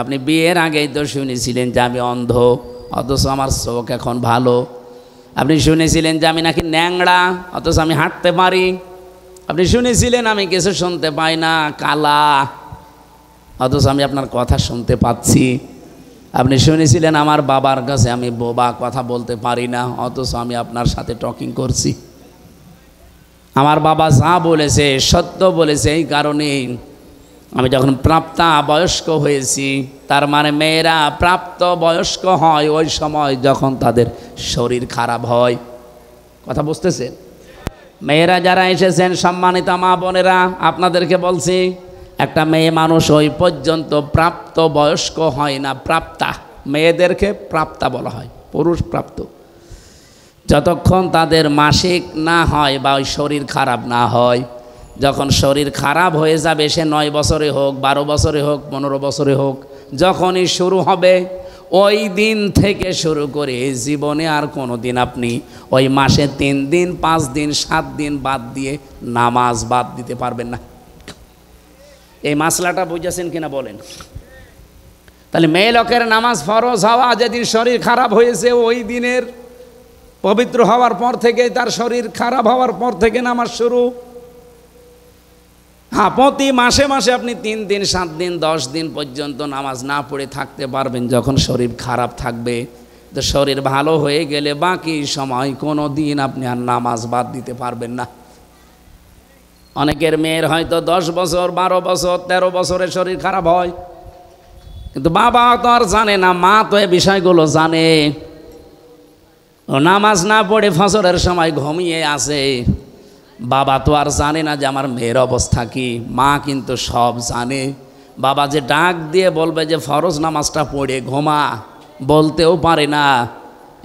S1: আপনি বিয়ের আগেই তো শুনেছিলেন যে আমি অন্ধ, অথচ আমার চোখ এখন ভালো। আপনি শুনেছিলেন যে আমি নাকি ন্যাংড়া, অথচ আমি হাঁটতে পারি। আপনি শুনেছিলেন আমি কিছু শুনতে পাই না, কালা, অথচ আমি আপনার কথা শুনতে পাচ্ছি। আপনি শুনেছিলেন আমার বাবার কাছে আমি বোবা, কথা বলতে পারি না, অথচ আমি আপনার সাথে টকিং করছি। আমার বাবা যা বলেছে সত্য বলেছে, এই কারণেই আমি যখন প্রাপ্তা বয়স্ক হয়েছি, তার মানে মেয়েরা প্রাপ্ত বয়স্ক হয় ওই সময় যখন তাদের শরীর খারাপ হয়। কথা বুঝতেছেন? মেয়েরা যারা এসেছেন, সম্মানিত মা বোনেরা, আপনাদেরকে বলছি, একটা মেয়ে মানুষ ওই পর্যন্ত প্রাপ্ত বয়স্ক হয় না, প্রাপ্তা। মেয়েদেরকে প্রাপ্তা বলা হয়, পুরুষ প্রাপ্ত। যতক্ষণ তাদের মাসিক না হয় বা ওই শরীর খারাপ না হয়, যখন শরীর খারাপ হয়ে যাবে, সে 9 বছরে হোক, 12 বছরে হোক, 15 বছরে হোক, যখনই শুরু হবে ওই দিন থেকে শুরু করে জীবনে আর কোনো দিন আপনি ওই মাসে 3 দিন 5 দিন 7 দিন বাদ দিয়ে নামাজ বাদ দিতে পারবেন না। এই মাসলাটা বুঝেছেন কিনা বলেন? তাহলে মেয়ে লোকের নামাজ ফরজ হওয়া যেদিন শরীর খারাপ হয়েছে ওই দিনের পবিত্র হওয়ার পর থেকে, তার শরীর খারাপ হওয়ার পর থেকে নামাজ শুরু। হ্যাঁ, প্রতি মাসে মাসে আপনি 3 দিন 7 দিন 10 দিন পর্যন্ত নামাজ না পড়ে থাকতে পারবেন যখন শরীর খারাপ থাকবে। তো শরীর ভালো হয়ে গেলে বাকি সময় কোনো দিন আপনি আর নামাজ বাদ দিতে পারবেন না। অনেকের মেয়ের হয়তো 10 বছর 12 বছর 13 বছরে শরীর খারাপ হয়, কিন্তু বাবা তো আর জানে না, মা তো এই বিষয়গুলো জানে। ও নামাজ না পড়ে ফজরের সময় ঘুমিয়ে আসে, বাবা তো আর জানে না যে আমার মেয়ের অবস্থা কি। মা কিন্তু সব জানে। বাবা যে ডাক দিয়ে বলবে যে ফরজ নামাজটা পড়ে ঘুমা, বলতেও পারে না।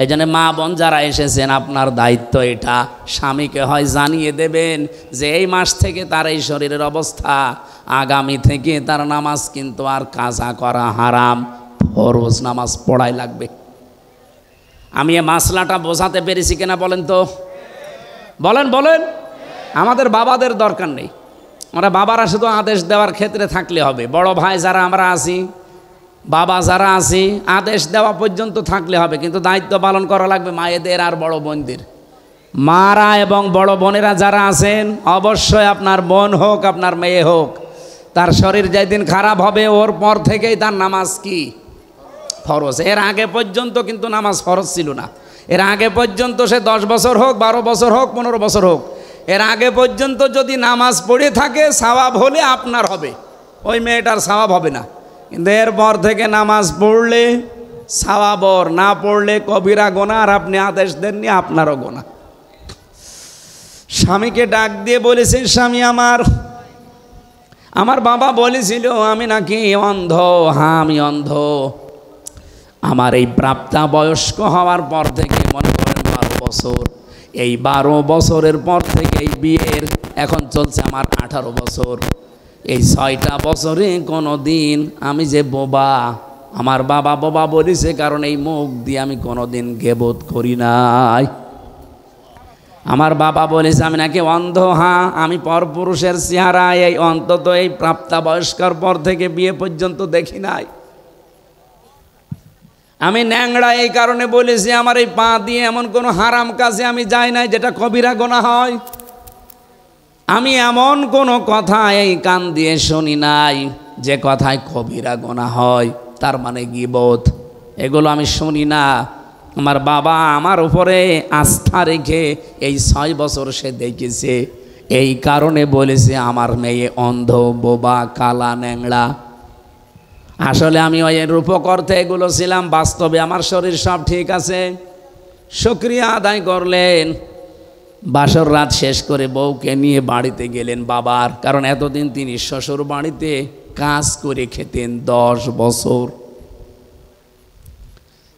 S1: এই জন্য মা বোন যারা এসেছেন, আপনার দায়িত্ব এটা, স্বামীকে হয় জানিয়ে দেবেন যে এই মাস থেকে তার এই শরীরের অবস্থা, আগামী থেকে তার নামাজ কিন্তু আর কাজা করা হারাম, ফরজ নামাজ পড়াই লাগবে। আমি এই মাসলাটা বোঝাতে পেরেছি কিনা বলেন তো? বলেন বলেন। আমাদের বাবাদের দরকার নেই, আমরা বাবারা শুধু আদেশ দেওয়ার ক্ষেত্রে থাকলে হবে। বড় ভাই যারা আমরা আছি, বাবা যারা আছি, আদেশ দেওয়া পর্যন্ত থাকলে হবে, কিন্তু দায়িত্ব পালন করা লাগবে মায়েদের আর বড় বোনদের। মারা এবং বড় বোনেরা যারা আছেন, অবশ্যই আপনার বোন হোক আপনার মেয়ে হোক, তার শরীর যেদিন খারাপ হবে ওর পর থেকেই তার নামাজ কি ফরজ। এর আগে পর্যন্ত কিন্তু নামাজ ফরজ ছিল না। এর আগে পর্যন্ত সে 10 বছর হোক, 12 বছর হোক, 15 বছর হোক, এর আগে পর্যন্ত যদি নামাজ পড়ে থাকে সওয়াব হলে আপনার হবে, ওই মেয়েটার সওয়াব হবে না। কিন্তু এরপর থেকে নামাজ পড়লে সওয়াব ওর, না পড়লে কবিরা গুনাহ, আর আপনি আদেশ দেননি, আপনারও গুনাহ। স্বামীকে ডাক দিয়ে বলেছে, স্বামী আমার বাবা বলেছিল আমি নাকি অন্ধ। হ্যাঁ আমি অন্ধ। আমার এই প্রাপ্তবয়স্ক হওয়ার পর থেকে মনে করেন 12 বছর, এই 12 বছরের পর থেকে এই বিয়ের এখন চলছে আমার 18 বছর। এই 6টা বছরে কোনো দিন আমি যে বোবা, আমার বাবা বোবা বলেছে, কারণ এই মুখ দিয়ে আমি কোনো দিন গীবত করি নাই। আমার বাবা বলেছে আমি নাকি অন্ধ। হ্যাঁ আমি পরপুরুষের চেহারা এই অন্তত এই প্রাপ্তবয়স্কর পর থেকে বিয়ে পর্যন্ত দেখি নাই। আমি ন্যাংড়া এই কারণে বলেছি আমার এই পা দিয়ে এমন কোনো হারাম কাজে আমি যাই নাই যেটা কবিরা গুনাহ হয়। আমি এমন কোনো কথা এই কান দিয়ে শুনি নাই যে কথায় কবিরা গুনাহ হয়, তার মানে গীবত, এগুলো আমি শুনি না। আমার বাবা আমার উপরে আস্থা রেখে এই 6 বছর সে দেখেছে, এই কারণে বলেছে আমার মেয়ে অন্ধ, বোবা, কালা, ন্যাংড়া। আসলে আমি ওই রূপকর্তে এগুলো ছিলাম, বাস্তবে আমার শরীর সব ঠিক আছে। শুকরিয়া আদায় করলেন। বাসর রাত শেষ করে বউকে নিয়ে বাড়িতে গেলেন বাবার, কারণ এতদিন তিনি শ্বশুর বাড়িতে কাজ করে খেতেন 10 বছর।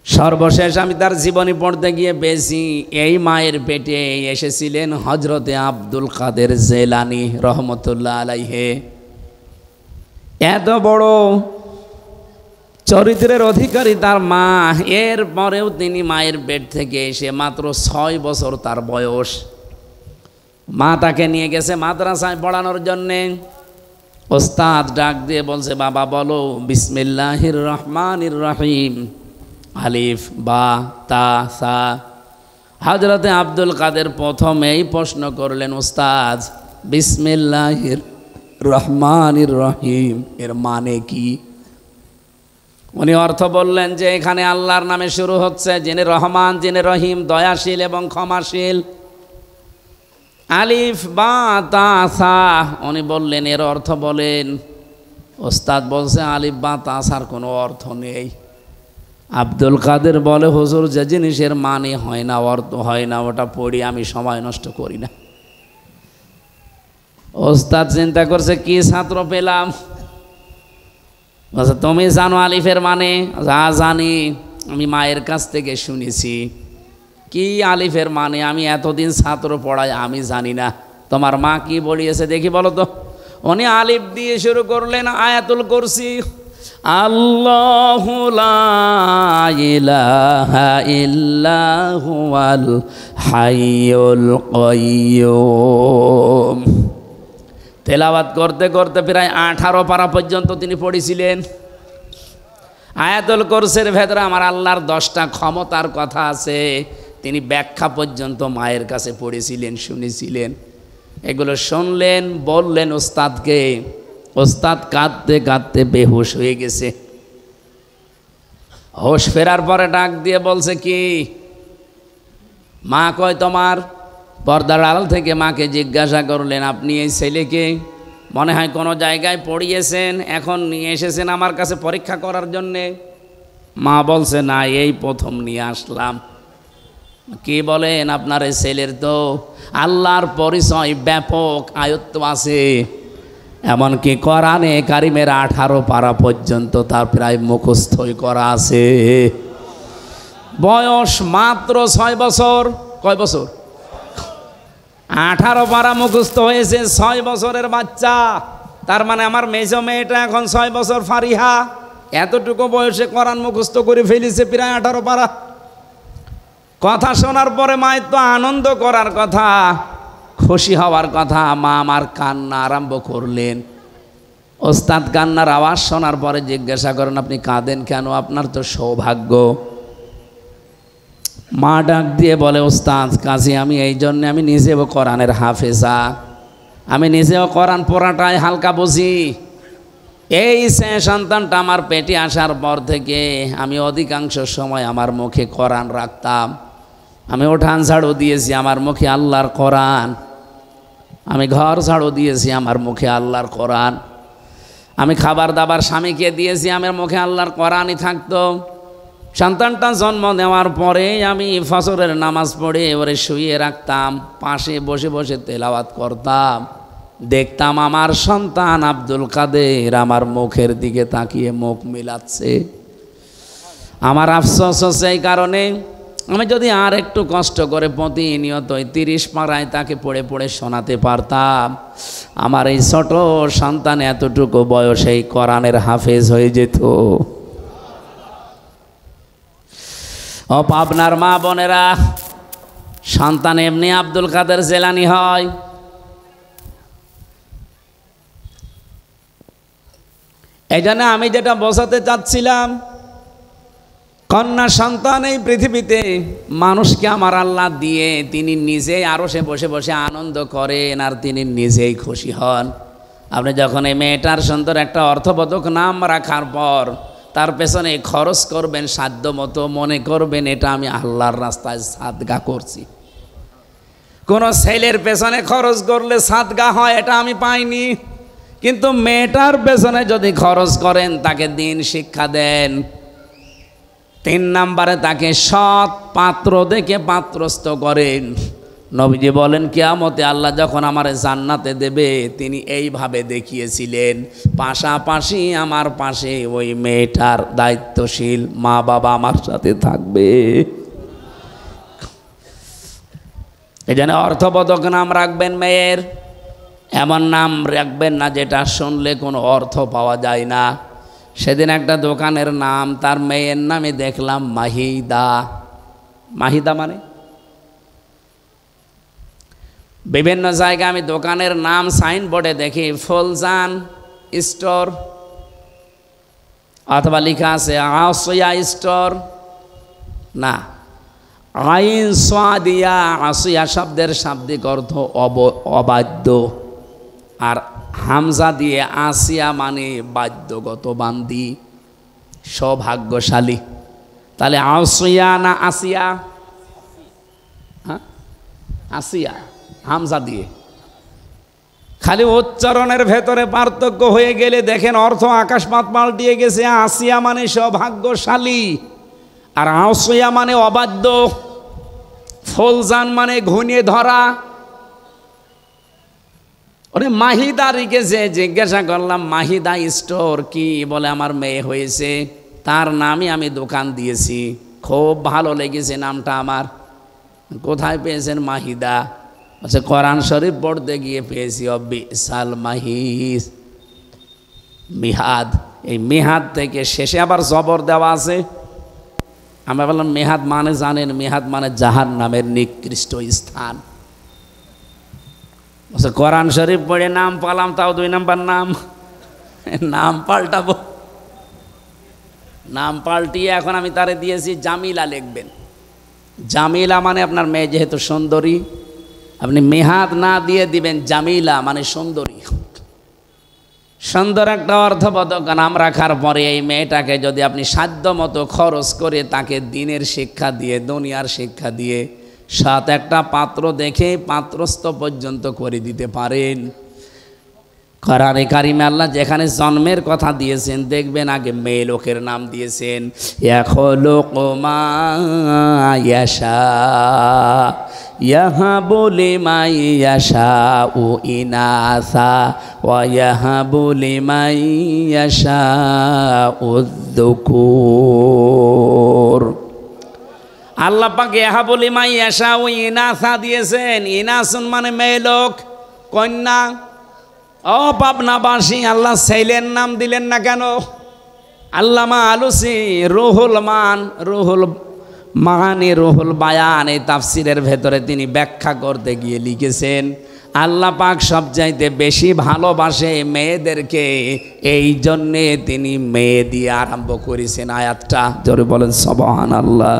S1: সর্বশেষ আমি তার জীবনী পড়তে গিয়ে বেশি এই মায়ের পেটে এসেছিলেন হজরতে আব্দুল কাদের জেলানি রহমতুল্লাহ আলাইহে। এত বড় চরিত্রের অধিকারী তার মা, এর পরেও তিনি মায়ের পেট থেকে এসে মাত্র 6 বছর তার বয়স, মা তাকে নিয়ে গেছে মাদ্রাসায় পড়ানোর জন্যে। ওস্তাদ ডাক দিয়ে বলছে, বাবা বলো বিসমিল্লাহির রহমানির রহিম, আলিফ বা তা সা। হযরতে আব্দুল কাদের প্রথমেই প্রশ্ন করলেন, ওস্তাদ বিসমিল্লাহির রহমানির রহিম এর মানে কি? উনি অর্থ বললেন যে এখানে আল্লাহর নামে শুরু হচ্ছে, যিনি রহমান, যিনি রহিম, দয়াশীল এবং ক্ষমাশীল। আলিফ বা তা সা। উনি বললেন এর অর্থ বলেন। ওস্তাদ বলছে আলিফ বা তা সার কোনো অর্থ নেই। আব্দুল কাদের বলে, হুজুর যে জিনিসের মানে হয় না, অর্থ হয় না, ওটা পড়ি আমি সময় নষ্ট করি না। ওস্তাদ চিন্তা করছে কি ছাত্র পেলাম। বলছে তুমি জানো আলিফের মানে? যা জানি, আমি মায়ের কাছ থেকে শুনেছি। কি আলিফের মানে? আমি এতদিন ছাত্র পড়াই, আমি জানি না। তোমার মা কি বলিয়েছে দেখি বলো তো। উনি আলিফ দিয়ে শুরু করলেন আয়াতুল কুরসি। আল্লাহু লা ইলাহা ইল্লা হুয়াল হাইয়ুল কাইয়্যুম। তেলাওয়াত করতে করতে প্রায় 18 পারা পর্যন্ত তিনি পড়েছিলেন। আয়াতুল কুরসির ভেতরে আমার আল্লাহর 10টা ক্ষমতার কথা আছে, তিনি ব্যাখ্যা পর্যন্ত মায়ের কাছে পড়েছিলেন, শুনেছিলেন। এগুলো শুনলেন, বললেন ওস্তাদকে। ওস্তাদ কাঁদতে কাঁদতে বেহুশ হয়ে গেছে। হোশ ফেরার পরে ডাক দিয়ে বলছে কি মা কয় তোমার? পর্দার আড়াল থেকে মাকে জিজ্ঞাসা করলেন, আপনি এই ছেলেকে মনে হয় কোনো জায়গায় পড়িয়েছেন, এখন নিয়ে এসেছেন আমার কাছে পরীক্ষা করার জন্যে? মা বলছে না, এই প্রথম নিয়ে আসলাম। কি বলেন? আপনার এই ছেলের তো আল্লাহর পরিচয় ব্যাপক আয়ত্ত আছে, এমনকি কোরআনে কারিমের 18 পারা পর্যন্ত তার প্রায় মুখস্থই করা আছে। বয়স মাত্র 6 বছর। কয় বছর? 18 পারা মুখস্থ হয়েছে 6 বছরের বাচ্চা। তার মানে আমার মেজ মেয়েটা এখন 6 বছর ফারিহা, এতটুকু বয়সে কোরআন মুখস্থ করে ফেলেছে প্রায় 18 পারা। কথা শোনার পরে মায়ের তো আনন্দ করার কথা, খুশি হওয়ার কথা। মা আমার কান্না আরম্ভ করলেন। ওস্তাদ কান্নার আওয়াজ শোনার পরে জিজ্ঞাসা করেন, আপনি কাঁদেন কেন? আপনার তো সৌভাগ্য। মা ডাক দিয়ে বলে, ওস্তাদ কাজী আমি এই জন্যে, আমি নিজেও কোরআনের হাফেজা, আমি নিজেও কোরআন পড়াটাই হালকা বুঝি। এই সন্তানটা আমার পেটে আসার পর থেকে আমি অধিকাংশ সময় আমার মুখে কোরআন রাখতাম। আমি উঠান ঝাড়ু দিয়েছি, আমার মুখে আল্লাহর কোরআন। আমি ঘর ঝাড়ু দিয়েছি, আমার মুখে আল্লাহর কোরআন। আমি খাবার দাবার স্বামীকে দিয়েছি, আমার মুখে আল্লাহর কোরআনই থাকতো। সন্তানটা জন্ম নেওয়ার পরে আমি ফজরের নামাজ পড়ে ওরে শুয়ে রাখতাম, পাশে বসে বসে তেলাওয়াত করতাম। দেখতাম আমার সন্তান আব্দুল কাদের আমার মুখের দিকে তাকিয়ে মুখ মিলাচ্ছে। আমার আফসোস হচ্ছে এই কারণে, আমি যদি আর একটু কষ্ট করে প্রতিনিয়ত 30 পাড়ায় তাকে পড়ে পড়ে শোনাতে পারতাম, আমার এই ছোট সন্তান এতটুকু বয়সেই কোরআনের হাফেজ হয়ে যেত। ও পাবনার মা বোনেরা, সন্তান এমনি আব্দুল কাদের জেলানি হয়। এই জন্য আমি যেটা বোঝাতে চাচ্ছিলাম, কন্যা সন্তান এই পৃথিবীতে মানুষকে আমার আল্লাহ দিয়ে তিনি নিজেই আরশে বসে বসে আনন্দ করেন আর তিনি নিজেই খুশি হন। আপনি যখন এই মেয়েটার সুন্দর একটা অর্থবোধক নাম রাখার পর তার পেছনে খরচ করবেন সাধ্য মতো, মনে করবেন এটা আমি আল্লাহর রাস্তায় সাদগা করছি। কোনো ছেলের পেছনে খরচ করলে সাদগা হয় এটা আমি পাইনি, কিন্তু মেয়েটার পেছনে যদি খরচ করেন, তাকে দিন শিক্ষা দেন, 3 নম্বরে তাকে সৎ পাত্র দেখে পাত্রস্থ করেন। নবীজি বলেন কিয়ামতে আল্লাহ যখন আমার জান্নাতে দেবে, তিনি এইভাবে দেখিয়েছিলেন, পাশাপাশি আমার পাশে ওই মেয়েটার দায়িত্বশীল মা বাবা আমার সাথে থাকবে। এই জন্য অর্থবোধক নাম রাখবেন মেয়ের, এমন নাম রাখবেন না যেটা শুনলে কোনো অর্থ পাওয়া যায় না। সেদিন একটা দোকানের নাম, তার মেয়ের নামে দেখলাম মাহিদা। মাহিদা মানে বিভিন্ন জায়গায় আমি দোকানের নাম সাইনবোর্ডে দেখি ফুলজান স্টোর, অথবা লেখা আছে আসিয়া স্টোর। না, আইন সাদিয়া, আসিয়া শব্দের শাব্দিক অর্থ অবাধ্য, আর হামজা দিয়ে আসিয়া মানে বাধ্যগত বান্দি, সৌভাগ্যশালী। তাহলে আসিয়া না আসিয়া? হ্যাঁ, আসিয়া হামজা দিয়ে। খালি উচ্চারণের ভেতরে পার্থক্য হয়ে গেলে দেখেন অর্থ আকাশপাত পাল্টিয়ে গেছে। আসিয়া মানে সৌভাগ্যশালী, আর আসিয়া মানে অবাধ্য। ফুলজান মানে ঘুনিয়ে ধরা। ওরে মাহিদা রেখেছে, জিজ্ঞাসা করলাম মাহিদা স্টোর কি? বলে আমার মেয়ে হয়েছে, তার নামই আমি দোকান দিয়েছি। খুব ভালো লেগেছে নামটা আমার। কোথায় পেয়েছেন মাহিদা? আচ্ছা, কোরআন শরীফ পড়তে গিয়ে পেয়েছি। বিসাল মাহিস, মিহাদ। এই মিহাদ থেকে শেষে আবার জবর দেওয়া আছে। আমরা বললাম মেহাদ মানে জানেন? মেহাদ মানে জাহান্নামের নিকৃষ্ট স্থান। কোরআন শরীফ পড়ে নাম পালাম, তাও 2 নম্বর নাম। নাম পাল্টাবো, নাম পাল্টিয়ে এখন আমি তারে দিয়েছি জামিলা লিখবেন। জামিলা মানে আপনার মেয়ে যেহেতু সুন্দরী, আপনি মেহাদ না দিয়ে দিবেন জামিলা মানে সুন্দরী। সুন্দর একটা অর্থবোধক নাম রাখার পরে এই মেয়েটাকে যদি আপনি সাধ্য মতো খরচ করে তাকে দিনের শিক্ষা দিয়ে, দুনিয়ার শিক্ষা দিয়ে, সাত একটা পাত্র দেখে পাত্রস্থ পর্যন্ত করে দিতে পারেন। কোরআনে কারিমে আল্লাহ যেখানে জন্মের কথা দিয়েছেন, দেখবেন আগে মেয়ে লোকের নাম দিয়েছেন। ইয়াখলুকু মা ইয়াশা ইয়াহাবু লিমান ইয়াশাউ ইনাসা ওয়া ইয়াহাবু লিমান ইয়াশাউ যুকুর। আল্লাহ পাক ইয়াহাবু লিমান ইয়াশাউ ইনাসা দিয়েছেন। ইনাসুন মানে মেয়ে লোক, কন্যা। ও পাবনাবাসী, আল্লাহ ছেলের নাম দিলেন না কেন? আল্লামা আলুসি রুহুল মাহানি রুহুল বায়ান এই তাফসিরের ভেতরে তিনি ব্যাখ্যা করতে গিয়ে লিখেছেন, আল্লাহ পাক সবচাইতে বেশি ভালোবাসে মেয়েদেরকে, এই জন্যে তিনি মেয়ে দিয়ে আরম্ভ করেছেন আয়াতটা। জোরে বলেন সুবহানাল্লাহ।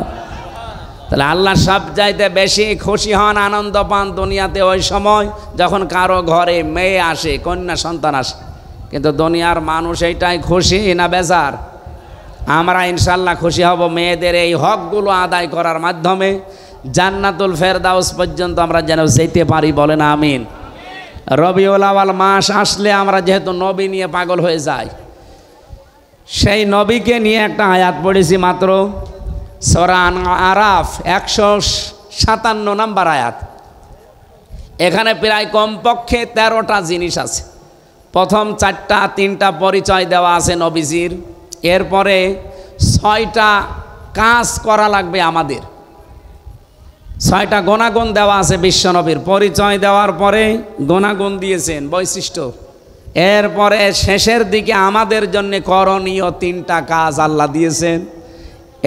S1: তাহলে আল্লাহ সবচাইতে বেশি খুশি হন, আনন্দ পান দুনিয়াতে ওই সময় যখন কারো ঘরে মেয়ে আসে, কন্যা সন্তান আসে। কিন্তু দুনিয়ার মানুষ এইটাই খুশি না বেজার? আমরা ইনশাল্লাহ খুশি হব মেয়েদের এই হকগুলো আদায় করার মাধ্যমে। জান্নাতুল ফেরদাউস পর্যন্ত আমরা যেন যেতে পারি, বলেন আমিন। রবিউল আউয়াল মাস আসলে আমরা যেহেতু নবী নিয়ে পাগল হয়ে যাই, সেই নবীকে নিয়ে একটা আয়াত পড়েছি মাত্র, সূরা আরাফ 157 নম্বর আয়াত। এখানে প্রায় কমপক্ষে 13টা জিনিস আছে। প্রথম 3টা পরিচয় দেওয়া আছে নবীজির, এরপরে 6টা কাজ করা লাগবে আমাদের, 6টা গুণাগুণ দেওয়া আছে বিশ্বনবীর। পরিচয় দেওয়ার পরে গুণাগুণ দিয়েছেন, বৈশিষ্ট্য। এরপরে শেষের দিকে আমাদের জন্য করণীয় 3টা কাজ আল্লাহ দিয়েছেন।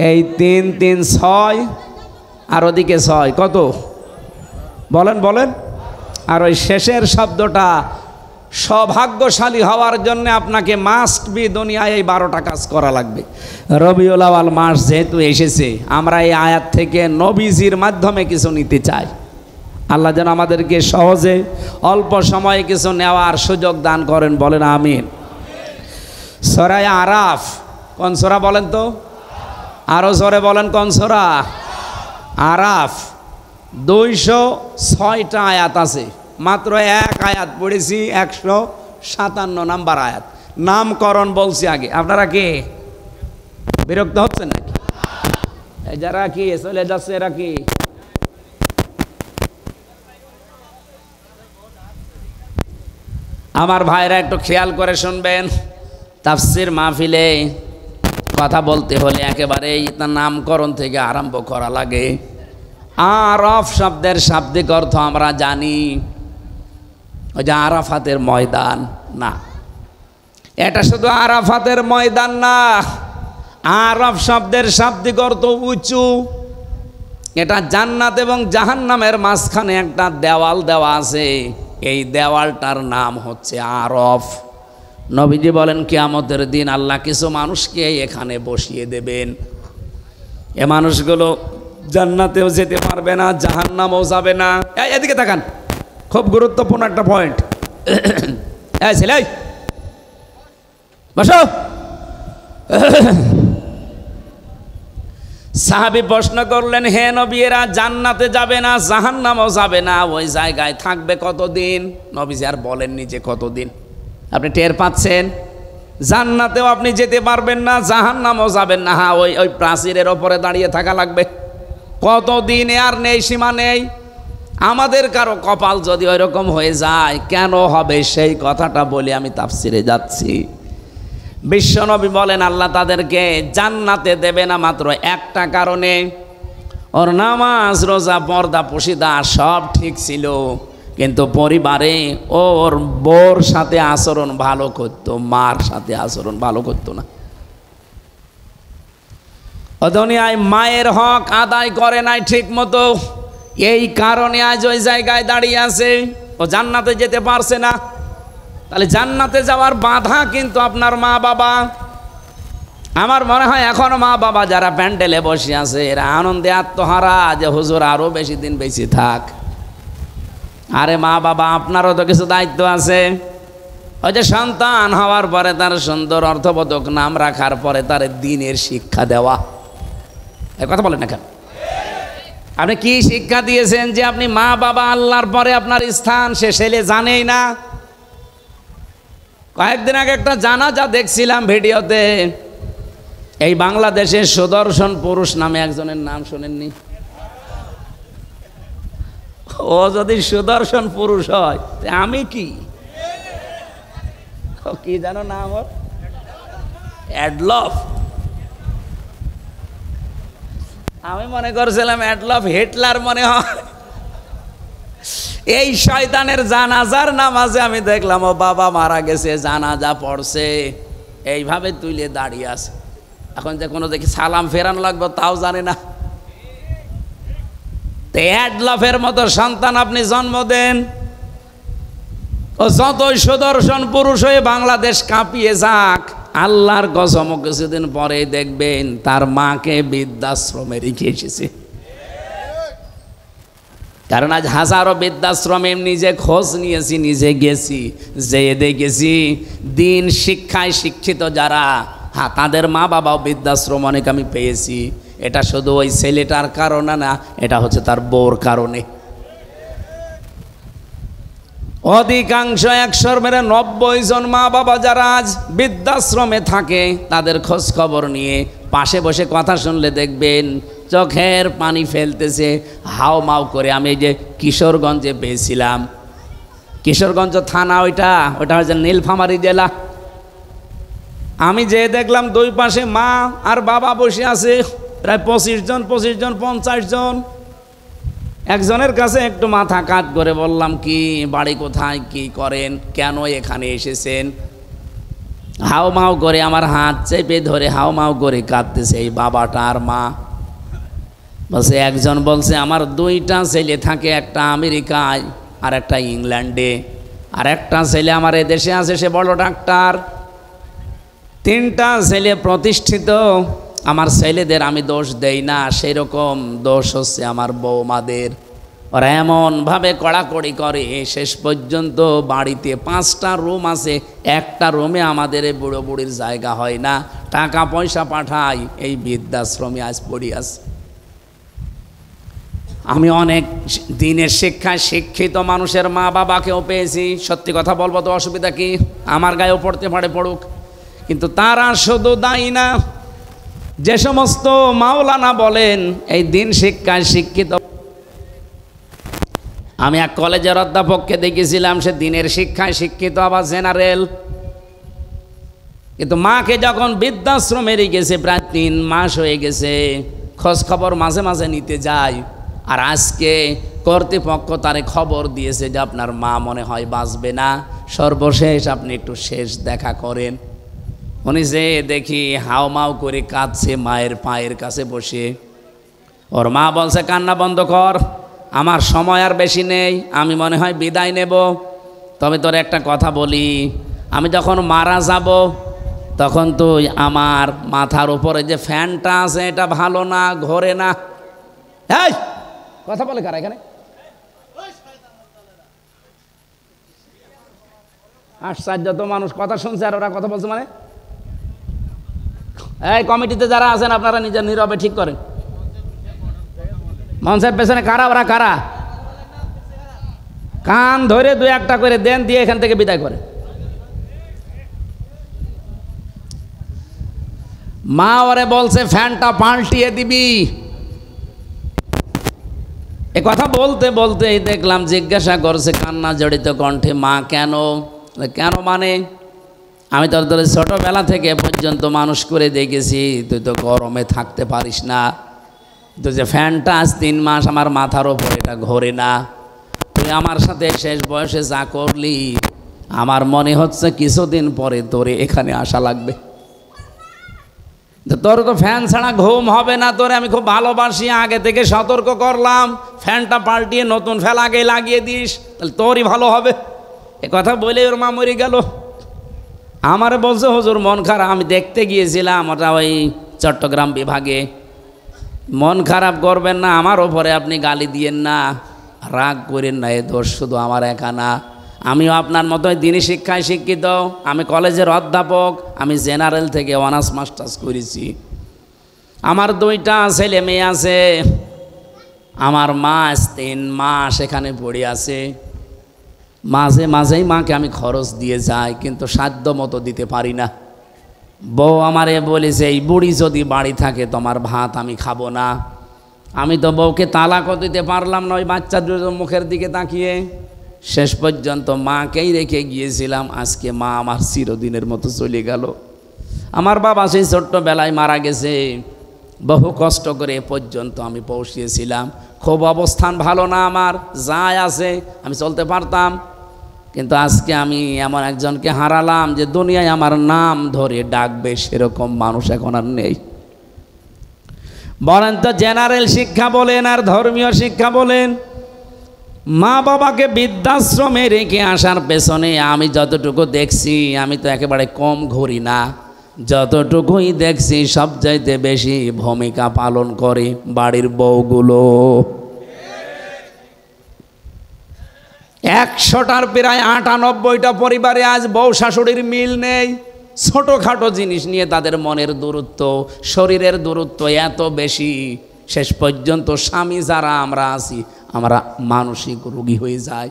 S1: এই 3 3 6 আর ওদিকে 6 কত বলেন বলেন। আর ওই শেষের শব্দটা, সৌভাগ্যশালী হওয়ার জন্য আপনাকে মাস্ট বি দুনিয়ায় এই 12টা কাজ করা লাগবে। রবিউল আউয়াল মাস যেহেতু এসেছে, আমরা এই আয়াত থেকে নবীজির মাধ্যমে কিছু নিতে চাই। আল্লাহ যেন আমাদেরকে সহজে অল্প সময়ে কিছু নেওয়ার সুযোগ দান করেন, বলেন আমিন। সূরা আরাফ কোন সূরা বলেন তো? আরো জোরে বলেন, কোন সূরা? আরাফ। 206টা আয়াত আছে, মাত্র এক আয়াত পড়েছি, 157 নম্বর আয়াত। নামকরণ বলছি আগে। আপনারা কি বিরক্ত হচ্ছেন নাকি? এই যারা কি চলে যাচ্ছে এরা কি? আমার ভাইরা একটু খেয়াল করে শুনবেন, তাফসীর মাহফিলে কথা বলতে হলে একেবারেই তার নামকরণ থেকে আরম্ভ করা লাগে। আরাফ শব্দের শাব্দিক অর্থ আমরা জানি, ওই যে আরাফাতের ময়দান না, এটা শুধু আরাফাতের ময়দান না। আরাফ শব্দের শাব্দিক অর্থ উঁচু। এটা জান্নাত এবং জাহান্নামের মাঝখানে একটা দেওয়াল দেওয়া আছে, এই দেওয়ালটার নাম হচ্ছে আরফ। নবীজি বলেন কিয়ামতের দিন আল্লাহ কিছু মানুষকে এখানে বসিয়ে দেবেন। এ মানুষগুলো জান্নাতেও যেতে পারবে না, জাহান্নামেও যাবে না। এদিকে তাকান, খুব গুরুত্বপূর্ণ একটা পয়েন্ট। এই ছেলে বসো। সাহাবী প্রশ্ন করলেন, হে নবী, এরা জান্নাতে যাবে না, জাহান্নামেও যাবে না, ওই জায়গায় থাকবে কতদিন? নবীজি আর বলেননি যে কতদিন। আপনি টের পাচ্ছেন, জান্নাতেও আপনি যেতে পারবেন না, জাহান্নামেও যাবেন না। হ্যাঁ, ওই প্রাচীরের ওপরে দাঁড়িয়ে থাকা লাগবে। কতদিন আর নেই, সীমা নেই। আমাদের কারো কপাল যদি ওই রকম হয়ে যায়, কেন হবে সেই কথাটা বলে আমি তাফসিরে যাচ্ছি। বিশ্বনবী বলেন আল্লাহ তাদেরকে জান্নাতে দেবে না মাত্র একটা কারণে, ওর নামাজ রোজা পর্দা পশিদা সব ঠিক ছিল, কিন্তু পরিবারে ওর বোর সাথে আচরণ ভালো করতো, মার সাথে আচরণ ভালো করতো না। ও দুনিয়ায় মায়ের হক আদায় করে নাই ঠিক মতো, এই কারণে আজ ওই জায়গায় দাঁড়িয়ে আছে, ও জান্নাতে যেতে পারছে না। তাহলে জান্নাতে যাওয়ার বাধা কিন্তু আপনার মা বাবা। আমার মনে হয় এখনো মা বাবা যারা প্যান্ডেলে বসে আছে, এরা আনন্দে আত্মহারা যে হুজুর আরো বেশি দিন বেঁচে থাক। আরে মা বাবা, আপনারও তো কিছু দায়িত্ব আছে। ওই যে সন্তান হওয়ার পরে তার সুন্দর অর্থবোধক নাম রাখার পরে তার দ্বীনের শিক্ষা দেওয়া। এই কথা বলেন না কেন? আপনি কি শিক্ষা দিয়েছেন যে আপনি মা বাবা আল্লাহর পরে আপনার স্থান সে ছেলে জানেই না? কয়েকদিন আগে একটা জানাজা দেখছিলাম ভিডিওতে, এই বাংলাদেশের সুদর্শন পুরুষ নামে একজনের নাম শোনেননি? ও যদি সুদর্শন পুরুষ হয়, আমি কি কি জানো নাম ওর? অ্যাডলফ। আমি মনে করছিলাম অ্যাডলফ হিটলার মনে হয়। এই শয়তানের জানাজার নামাজে আমি দেখলাম ও বাবা মারা গেছে, জানাজা পড়ছে, এইভাবে তুলে দাঁড়িয়ে আছে। এখন যে কোনো দেখি সালাম ফেরানো লাগবে তাও জানে না। অ্যাডলফের মতো সন্তান আপনি জন্ম দেন, ও যতই সুদর্শন পুরুষ হয়ে বাংলাদেশ কাঁপিয়ে যাক, আল্লাহর কসম কিছুদিন পরে দেখবেন তার মাকে বৃদ্ধাশ্রমে রেখে এসেছে। কারণ আজ হাজারো বৃদ্ধাশ্রমে নিজে খোঁজ নিয়েছি, নিজে গেছি, যেয়ে দেখেছি দিন শিক্ষায় শিক্ষিত যারা, হ্যাঁ তাদের মা বাবাও বৃদ্ধাশ্রম অনেক আমি পেয়েছি। এটা শুধু ওই ছেলেটার কারণে না, এটা হচ্ছে তার বউর কারণে। অধিকাংশ 100-র মেরে 90 জন মা বাবা যারা আজ বৃদ্ধাশ্রমে থাকে তাদের খোঁজ খবর নিয়ে পাশে বসে কথা শুনলে দেখবেন চোখের পানি ফেলতেছে, হাও মাও করে। আমি এই যে কিশোরগঞ্জে পেয়েছিলাম, কিশোরগঞ্জ থানা, ওইটা হচ্ছে নীলফামারী জেলা। আমি যে দেখলাম দুই পাশে মা আর বাবা বসে আছে, প্রায় 25 জন 50 জন। একজনের কাছে একটু মাথা কাত করে বললাম, কি বাড়ি কোথায়, কি করেন, কেন এখানে এসেছেন? হাও মাও করে আমার হাত চেপে ধরে হাও মাও করে কাঁদতেছে এই বাবাটা আর মা। বলছে, একজন বলছে আমার 2টা ছেলে থাকে, একটা আমেরিকায় আর একটা ইংল্যান্ডে, আর একটা ছেলে আমার এদেশে আছে, সে বড় ডাক্তার। 3টা ছেলে প্রতিষ্ঠিত। আমার ছেলেদের আমি দোষ দেই না, সেই রকম দোষ হচ্ছে আমার বৌমাদের। ওরা এমনভাবে কড়াকড়ি করে, শেষ পর্যন্ত বাড়িতে 5টা রুম আছে, একটা রুমে আমাদের এই বুড়ো বুড়ির জায়গা হয় না, টাকা পয়সা পাঠাই, এই বৃদ্ধাশ্রমে আজ পড়ি আছে। আমি অনেক দিনের শিক্ষায় শিক্ষিত মানুষের মা বাবাকেও পেয়েছি। সত্যি কথা বলবো তো অসুবিধা কি? আমার গায়েও পড়তে পারে, পড়ুক, কিন্তু তারা শুধু দায়ী না। যে সমস্ত মাওলানা বলেন এই দিন শিক্ষায় শিক্ষিত, আমি এক কলেজের অধ্যাপককে দেখেছিলাম, সে দিনের শিক্ষায় শিক্ষিত, আবার জেনারেল, কিন্তু মাকে যখন বৃদ্ধাশ্রমে রেখেছে প্রায় 3 মাস হয়ে গেছে, খোঁজ খবর মাঝে মাঝে নিতে যায়। আর আজকে কর্তৃপক্ষ তারে খবর দিয়েছে যে আপনার মা মনে হয় বাঁচবে না, সর্বশেষ আপনি একটু শেষ দেখা করেন। উনি যে দেখি হাও মাও করে কাঁদছে মায়ের পায়ের কাছে বসে। ওর মা বলছে, কান্না বন্ধ কর, আমার সময় আর বেশি নেই, আমি মনে হয় বিদায় নেব। তবে তোর একটা কথা বলি, আমি যখন মারা যাব তখন তুই আমার মাথার উপরে যে ফ্যানটা আছে এটা ভালো না, ঘোরে না। এই কথা বলে কারা এখানে? আশ্চর্য তো, মানুষ কথা শুনছে আর ওরা কথা বলছে। মানে এই কমিটিতে যারা আছেন আপনারা নিজের নীরবে ঠিক করেন। মঞ্চের পেছনে কারা? ওরা কারা? কান ধরে 2-1টা করে দেন, দিয়ে এখান থেকে বিদায় করে। মা ওরে বলছে ফ্যানটা পাল্টিয়ে দিবি। এ কথা বলতে বলতে দেখলাম জিজ্ঞাসা করছে কান্না জড়িত কণ্ঠে, মা কেন? কেন মানে? আমি তোর তোর ছোটোবেলা থেকে পর্যন্ত মানুষ করে দেখেছি, তুই তো গরমে থাকতে পারিস না, তুই যে ফ্যানটা আজ 3 মাস আমার মাথার ওপর, এটা ঘোরে না। তুই আমার সাথে শেষ বয়সে যা করলি, আমার মনে হচ্ছে কিছুদিন পরে তোরে এখানে আসা লাগবে। তোর তো ফ্যান ছাড়া ঘুম হবে না, তোরে আমি খুব ভালোবাসি, আগে থেকে সতর্ক করলাম, ফ্যানটা পাল্টিয়ে নতুন ফ্যান আগে লাগিয়ে দিস, তাহলে তোরই ভালো হবে। এ কথা বলে ওর মা মরে গেল। আমার বলছে, হুজুর মন খারাপ, আমি দেখতে গিয়েছিলাম, ওটা ওই চট্টগ্রাম বিভাগে। মন খারাপ করবেন না, আমার ওপরে আপনি গালি দিয়েন না, রাগ করেন না, এ দোষ শুধু আমার একা না, আমিও আপনার মতোই দিনী শিক্ষায় শিক্ষিত, আমি কলেজের অধ্যাপক, আমি জেনারেল থেকে অনার্স মাস্টার্স করেছি, আমার 2টা ছেলে মেয়ে আছে, আমার মা 3 মাস এখানে পড়ে আছে। মাঝে মাঝেই মাকে আমি খরচ দিয়ে যাই, কিন্তু সাধ্য মতো দিতে পারি না। বউ আমারে বলেছে, এই বুড়ি যদি বাড়ি থাকে তোমার ভাত আমি খাবো না। আমি তো বউকে তালাকও দিতে পারলাম না ওই বাচ্চা দুটোর মুখের দিকে তাকিয়ে। শেষ পর্যন্ত মাকেই রেখে গিয়েছিলাম। আজকে মা আমার চিরদিনের মতো চলে গেল। আমার বাবা সেই ছোট্টবেলায় মারা গেছে, বহু কষ্ট করে এ পর্যন্ত আমি পৌঁছিয়েছিলাম। খুব অবস্থান ভালো না আমার, যাই আছে আমি চলতে পারতাম, কিন্তু আজকে আমি এমন একজনকে হারালাম যে দুনিয়ায় আমার নাম ধরে ডাকবে সেরকম মানুষ এখন আর নেই। বলেন তো, জেনারেল শিক্ষা বলেন আর ধর্মীয় শিক্ষা বলেন, মা বাবাকে বৃদ্ধাশ্রমে রেখে আসার পেছনে আমি যতটুকু দেখছি, আমি তো একেবারে কম ঘুরি না, যতটুকুই দেখছি সবচাইতে বেশি ভূমিকা পালন করে বাড়ির বউগুলো। 100টার প্রায় 98টা পরিবারে আজ বউ শাশুড়ির মিল নেই। ছোটোখাটো জিনিস নিয়ে তাদের মনের দূরত্ব, শরীরের দূরত্ব এত বেশি, শেষ পর্যন্ত স্বামী যারা আমরা আছি আমরা মানসিক রোগী হয়ে যাই।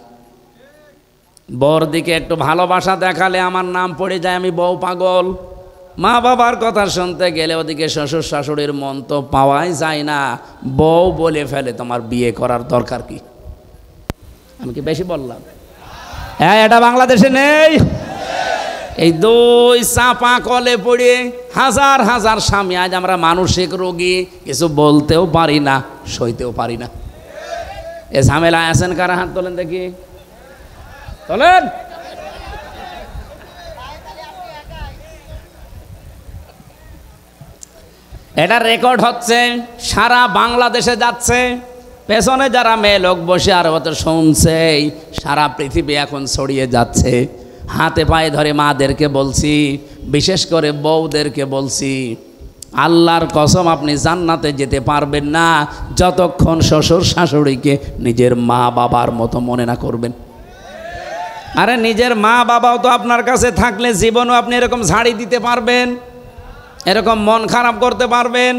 S1: বউর দিকে একটু ভালোবাসা দেখালে আমার নাম পড়ে যায়, আমি বউ পাগল। মা বাবার কথা শুনতে গেলে ওদিকে শ্বশুর শাশুড়ির মন তো পাওয়াই যায় না, বউ বলে ফেলে তোমার বিয়ে করার দরকার কি। আমি কি বেশি বললাম? হ্যাঁ, এটা বাংলাদেশে নেই। এই দুই চাপা কলে পড়ে হাজার হাজার স্বামী, আজ আমরা মানসিক রোগী, কিছু বলতেও পারি না, সইতেও পারি না। এ ঝামেলায় আছেন কারা? হাত তোলেন দেখি, তোলেন। এটা রেকর্ড হচ্ছে, সারা বাংলাদেশে যাচ্ছে। পেছনে যারা মেয়ে লোক বসে আর অত শুনছে, সারা পৃথিবী এখন ছড়িয়ে যাচ্ছে। হাতে পায়ে ধরে মাদেরকে বলছি, বিশেষ করে বউদেরকে বলছি, আল্লাহর কসম আপনি জান্নাতে যেতে পারবেন না যতক্ষণ শ্বশুর শাশুড়িকে নিজের মা বাবার মতো মনে না করবেন। আরে নিজের মা বাবাও তো আপনার কাছে থাকলে জীবনও আপনি এরকম ঝাড়ি দিতে পারবেন, এরকম মন খারাপ করতে পারবেন?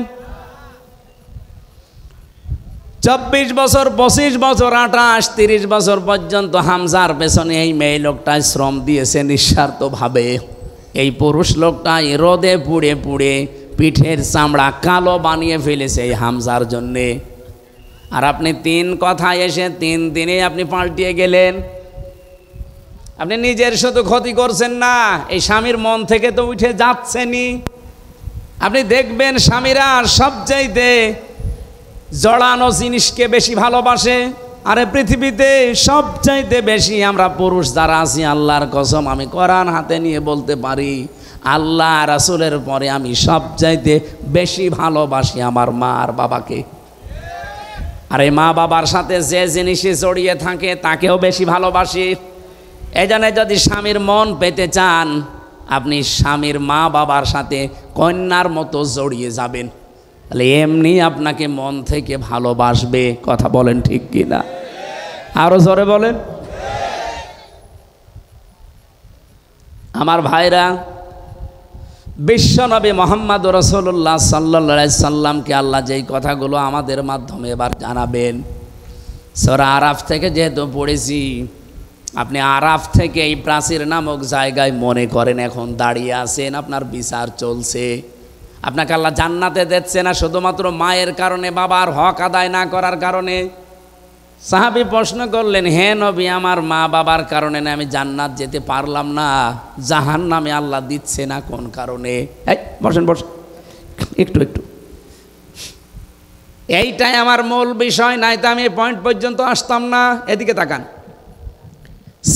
S1: 24 বছর, 25 বছর, 28, 30 বছর পর্যন্ত হামজার পেছনে এই মেয়ে লোকটাই শ্রম দিয়েছে নিঃস্বার্থভাবে। এই পুরুষ লোকটাই রোদে পুড়ে পুড়ে পিঠের চামড়া কালো বানিয়ে ফেলেছে এই হামজার জন্যে। আর আপনি 3 কথায় এসে 3 দিনে আপনি পাল্টিয়ে গেলেন। আপনি নিজের শুধু ক্ষতি করছেন না, এই স্বামীর মন থেকে তো উঠে যাচ্ছেনই। আপনি দেখবেন স্বামীরা সবচাইতে জড়ানো জিনিসকে বেশি ভালোবাসে। আরে পৃথিবীতে সবচাইতে বেশি আমরা পুরুষ যারা আছি, আল্লাহর কসম আমি কোরআন হাতে নিয়ে বলতে পারি, আল্লাহ রাসূলের পরে আমি সবচাইতে বেশি ভালোবাসি আমার মা আর বাবাকে। আর এই মা বাবার সাথে যে জিনিসে জড়িয়ে থাকে তাকেও বেশি ভালোবাসি। এই জন্য যদি স্বামীর মন পেতে চান, আপনি স্বামীর মা বাবার সাথে কন্যার মতো জড়িয়ে যাবেন, তাহলে এমনি আপনাকে মন থেকে ভালোবাসবে। কথা বলেন ঠিক কি না? আরো জোরে বলেন। আমার ভাইরা, বিশ্বনবী মুহাম্মদ রাসূলুল্লাহ সাল্লাল্লাহু আলাইহি সাল্লামকে আল্লাহ যেই কথাগুলো আমাদের মাধ্যমে এবার জানাবেন, সূরা আরাফ থেকে যেহেতু পড়েছি, আপনি আরাফ থেকে এই প্রাচীর নামক জায়গায় মনে করেন এখন দাঁড়িয়ে আছেন, আপনার বিচার চলছে। আপনাকে আল্লাহ জান্নাতে দিচ্ছে না শুধুমাত্র মায়ের কারণে, বাবার হক আদায় না করার কারণে। সাহাবী প্রশ্ন করলেন, হে নবী, আমার মা বাবার কারণে না আমি জান্নাত যেতে পারলাম না, জাহান্নামে আল্লাহ দিচ্ছে না কোন কারণে? এই বসেন বসেন, একটু একটু, এইটাই আমার মূল বিষয়, নাই তো আমি এই পয়েন্ট পর্যন্ত আসতাম না। এদিকে তাকান।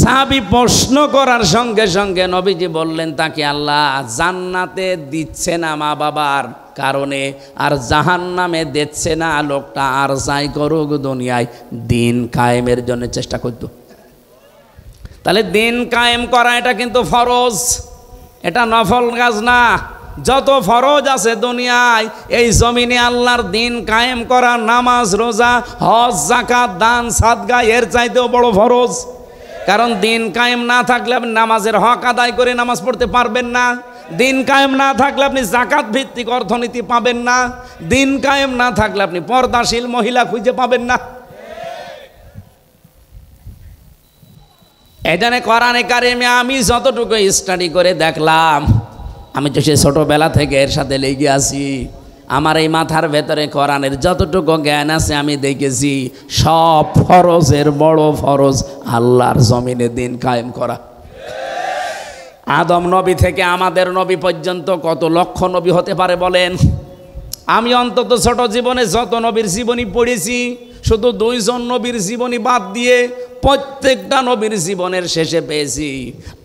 S1: সাহাবী প্রশ্ন করার সঙ্গে সঙ্গে নবীজি বললেন তাকে আল্লাহ জান্নাতে দিচ্ছে না মা বাবার কারণে, আর জাহান্নামে দিচ্ছে না, লোকটা আর যাই করুক দুনিয়ায় দিন কায়েমের জন্য চেষ্টা করত। তাহলে দিন কায়েম করা এটা কিন্তু ফরজ, এটা নফল কাজ না। যত ফরজ আছে দুনিয়ায়, এই জমিনে আল্লাহর দিন কায়েম করা, নামাজ, রোজা, হজ, যাকাত, দান, সাদকা এর চাইতেও বড় ফরজ। কারণ দিন কায়েম না থাকলে আপনি নামাজের হক আদায় করে নামাজ পড়তে পারবেন না। দিন কায়েম না থাকলে আপনি জাকাত ভিত্তিক অর্থনীতি পাবেন না। দিন কায়েম না থাকলে আপনি পর্দাশীল মহিলা খুঁজে পাবেন না। এখানে কোরআনে কারিমে আমি যতটুকু স্টাডি করে দেখলাম, আমি তো সে ছোটবেলা থেকে এর সাথে লেগে আছি, আমার এই মাথার ভেতরে কোরআনের যতটুকু জ্ঞান আছে আমি দেখেছি সব ফরজের বড় ফরজ আল্লাহর জমিনে দিন কায়েম করা। আদম নবী থেকে আমাদের নবী পর্যন্ত কত লক্ষ নবী হতে পারে বলেন? আমি অন্তত ছোট জীবনে যত নবীর জীবনী পড়েছি, শুধু 2 জন নবীর জীবনী বাদ দিয়ে প্রত্যেকটা নবীর জীবনের শেষে পেয়েছি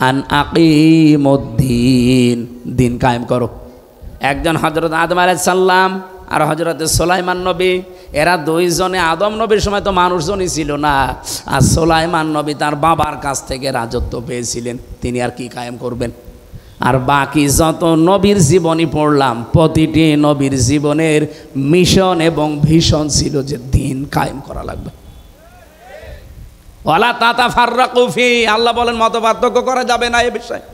S1: আন আকিমুদ্দিন, দিন কায়েম করো। একজন হযরত আদম আলাইহিস সালাম আর হযরত সুলাইমান নবী, এরা 2 জনে, আদম নবীর সময় তো মানুষজনই ছিল না, আর সুলাইমান নবী তার বাবার কাছ থেকে রাজত্ব পেয়েছিলেন, তিনি আর কি কায়েম করবেন? আর বাকি যত নবীর জীবনী পড়লাম, প্রতিটি নবীর জীবনের মিশন এবং ভিশন ছিল যে দিন কায়েম করা লাগবে। ওয়ালা তাতাফাররাকু ফি, আল্লাহ বলেন মতপার্থক্য করা যাবে না এ বিষয়ে।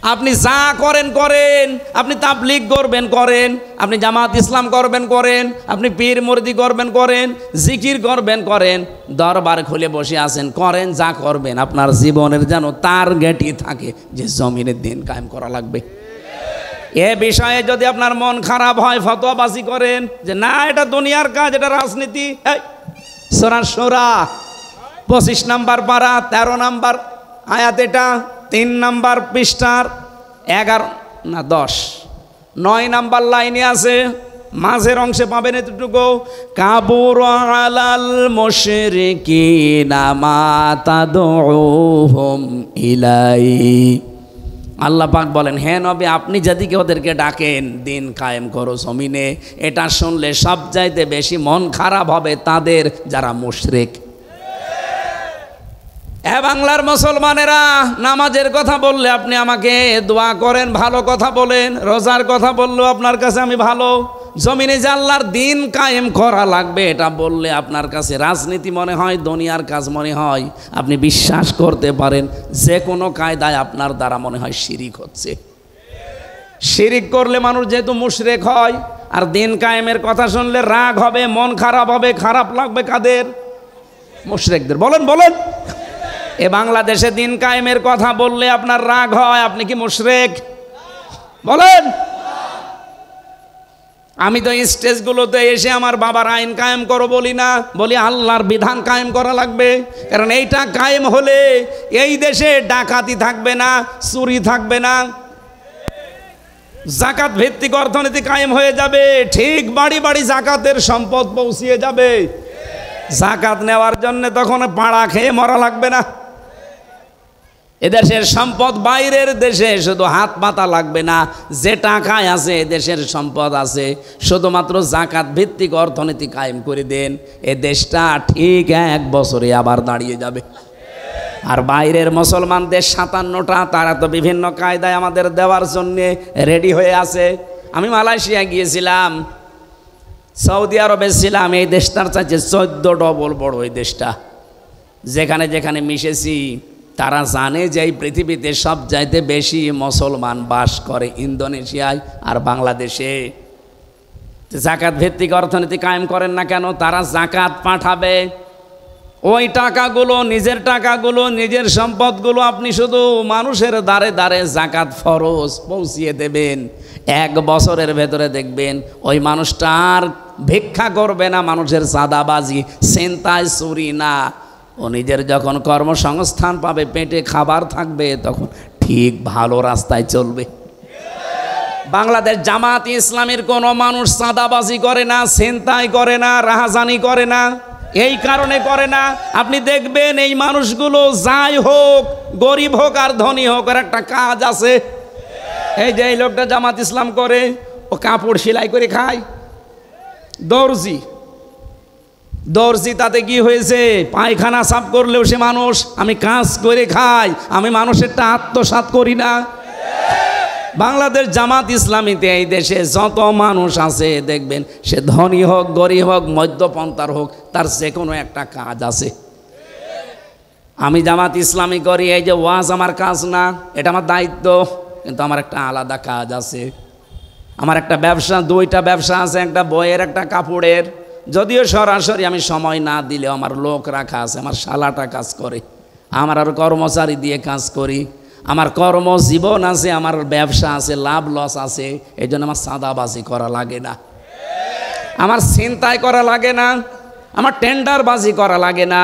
S1: আপনি যা করেন করেন, আপনি তাবলীগ করবেন করেন, আপনি জামাত ইসলাম করবেন করেন, আপনি পীর মুরিদি করবেন করেন, জিকির করবেন করেন, দরবার খুলে বসে আছেন করেন, যা করবেন আপনার জীবনের যেন টার্গেটই থাকে যে জমিনের দিন কায়েম করা লাগবে। এ বিষয়ে যদি আপনার মন খারাপ হয়, ফতোয়াবাজি করেন যে না এটা দুনিয়ার কাজ, এটা রাজনীতি। সূরা শূরা 25 নম্বর পারা 13 নম্বর আয়াত, এটা 3 নম্বর পৃষ্ঠার 11 না 10 9 নম্বর লাইনে আছে, মাঝের অংশে পাবেন এতটুকু, কাবুর আলাল মুশরিকিনা মা তাদউহুম ইলাই। আল্লাহ পাক বলেন, হ্যাঁ নবী আপনি যেদিকে ওদেরকে ডাকেন দিন কায়েম করো জমিনে, এটা শুনলে সবচাইতে বেশি মন খারাপ হবে তাদের যারা মুশরিক। বাংলার মুসলমানেরা, নামাজের কথা বললে আপনি আমাকে দোয়া করেন, ভালো কথা বলেন, রোজার কথা বললেও আপনার কাছে আমি ভালো, জমিনে যে আল্লাহর দিন কায়েম করা লাগবে এটা বললে আপনার কাছে রাজনীতি মনে হয়, দুনিয়ার কাজ মনে হয়। আপনি বিশ্বাস করতে পারেন যে কোনো কায়দায় আপনার দ্বারা মনে হয় শিরিক হচ্ছে। শিরিক করলে মানুষ যেহেতু মুশরিক হয়, আর দিন কায়েমের কথা শুনলে রাগ হবে, মন খারাপ হবে, খারাপ লাগবে কাদের? মুশরিকদের। বলেন বলেন, এ বাংলাদেশে দিন কায়েমের কথা বললে আপনার রাগ হয়, আপনি কি মুশরিক? বলেন। আমি তো স্টেজগুলোতে এসে আমার বাবার আইন কায়েম করো বলি না, বলি আল্লাহর বিধান কায়েম করা লাগবে। কারণ এইটা কায়েম হলে এই দেশে ডাকাতি থাকবে না, চুরি থাকবে না, জাকাত ভিত্তিক অর্থনীতি কায়েম হয়ে যাবে, ঠিক বাড়ি বাড়ি জাকাতের সম্পদ পৌঁছিয়ে যাবে। জাকাত নেওয়ার জন্য তখন পাড়া খেয়ে মরা লাগবে না। এদেশের সম্পদ বাইরের দেশে শুধু হাত পাতা লাগবে না, যে টাকায় আছে এদেশের সম্পদ আছে, শুধুমাত্র জাকাত ভিত্তিক অর্থনীতি কায়েম করে দেন, এ দেশটা ঠিক 1 বছরে আবার দাঁড়িয়ে যাবে। আর বাইরের মুসলমান দেশ 57টা, তারা তো বিভিন্ন কায়দায় আমাদের দেওয়ার জন্যে রেডি হয়ে আছে। আমি মালয়েশিয়া গিয়েছিলাম, সৌদি আরবে ছিলাম, এই দেশটার চাইতে 14 ডবল বড় এই দেশটা। যেখানে যেখানে মিশেছি তারা জানে যে এই পৃথিবীতে সব চাইতে বেশি মুসলমান বাস করে ইন্দোনেশিয়ায় আর বাংলাদেশে। জাকাত ভিত্তিক অর্থনীতি কায়েম করেন না কেন? তারা জাকাত পাঠাবে, ওই টাকাগুলো, নিজের টাকাগুলো, নিজের সম্পদগুলো আপনি শুধু মানুষের দ্বারে দ্বারে জাকাত ফরজ পৌঁছিয়ে দেবেন। 1 বছরের ভেতরে দেখবেন ওই মানুষটা আর ভিক্ষা করবে না, মানুষের চাঁদাবাজি, ছিনতাই, চুরি না। ও নিজের যখন কর্মসংস্থান পাবে, পেটে খাবার থাকবে, তখন ঠিক ভালো রাস্তায় চলবে। বাংলাদেশ জামাত ইসলামের কোনো মানুষ চাঁদাবাজি করে না, ছিনতাই করে না, রাহাজানি করে না। এই কারণে করে না, আপনি দেখবেন এই মানুষগুলো যাই হোক, গরিব হোক আর ধনী হোক, আর একটা কাজ আছে। এই যে এই লোকটা জামাত ইসলাম করে, ও কাপড় সেলাই করে খায়, দর্জি। তাতে কি হয়েছে? পায়খানা সাফ করলেও সে মানুষ। আমি কাজ করে খাই, আমি মানুষেরটা আত্মসাৎ করি না। বাংলাদেশ জামাত ইসলামীতে এই দেশে যত মানুষ আছে দেখবেন, সে ধনী হোক, গরিব হোক, মধ্যপন্থার হোক, তার যে কোনো একটা কাজ আছে। আমি জামাত ইসলামী করি, এই যে ওয়াজ আমার কাজ না, এটা আমার দায়িত্ব, কিন্তু আমার একটা আলাদা কাজ আছে। আমার একটা ব্যবসা, 2টা ব্যবসা আছে, একটা বইয়ের, একটা কাপড়ের। যদিও সরাসরি আমি সময় না দিলেও আমার লোক রাখা আছে, আমার শালাটা কাজ করে, আমার আর কর্মচারী দিয়ে কাজ করি, আমার কর্মজীবন আছে, আমার ব্যবসা আছে, লাভ লস আছে। এই জন্য আমার চাঁদাবাজি করা লাগে না, আমার ছিনতাই করা লাগে না, আমার টেন্ডারবাজি করা লাগে না।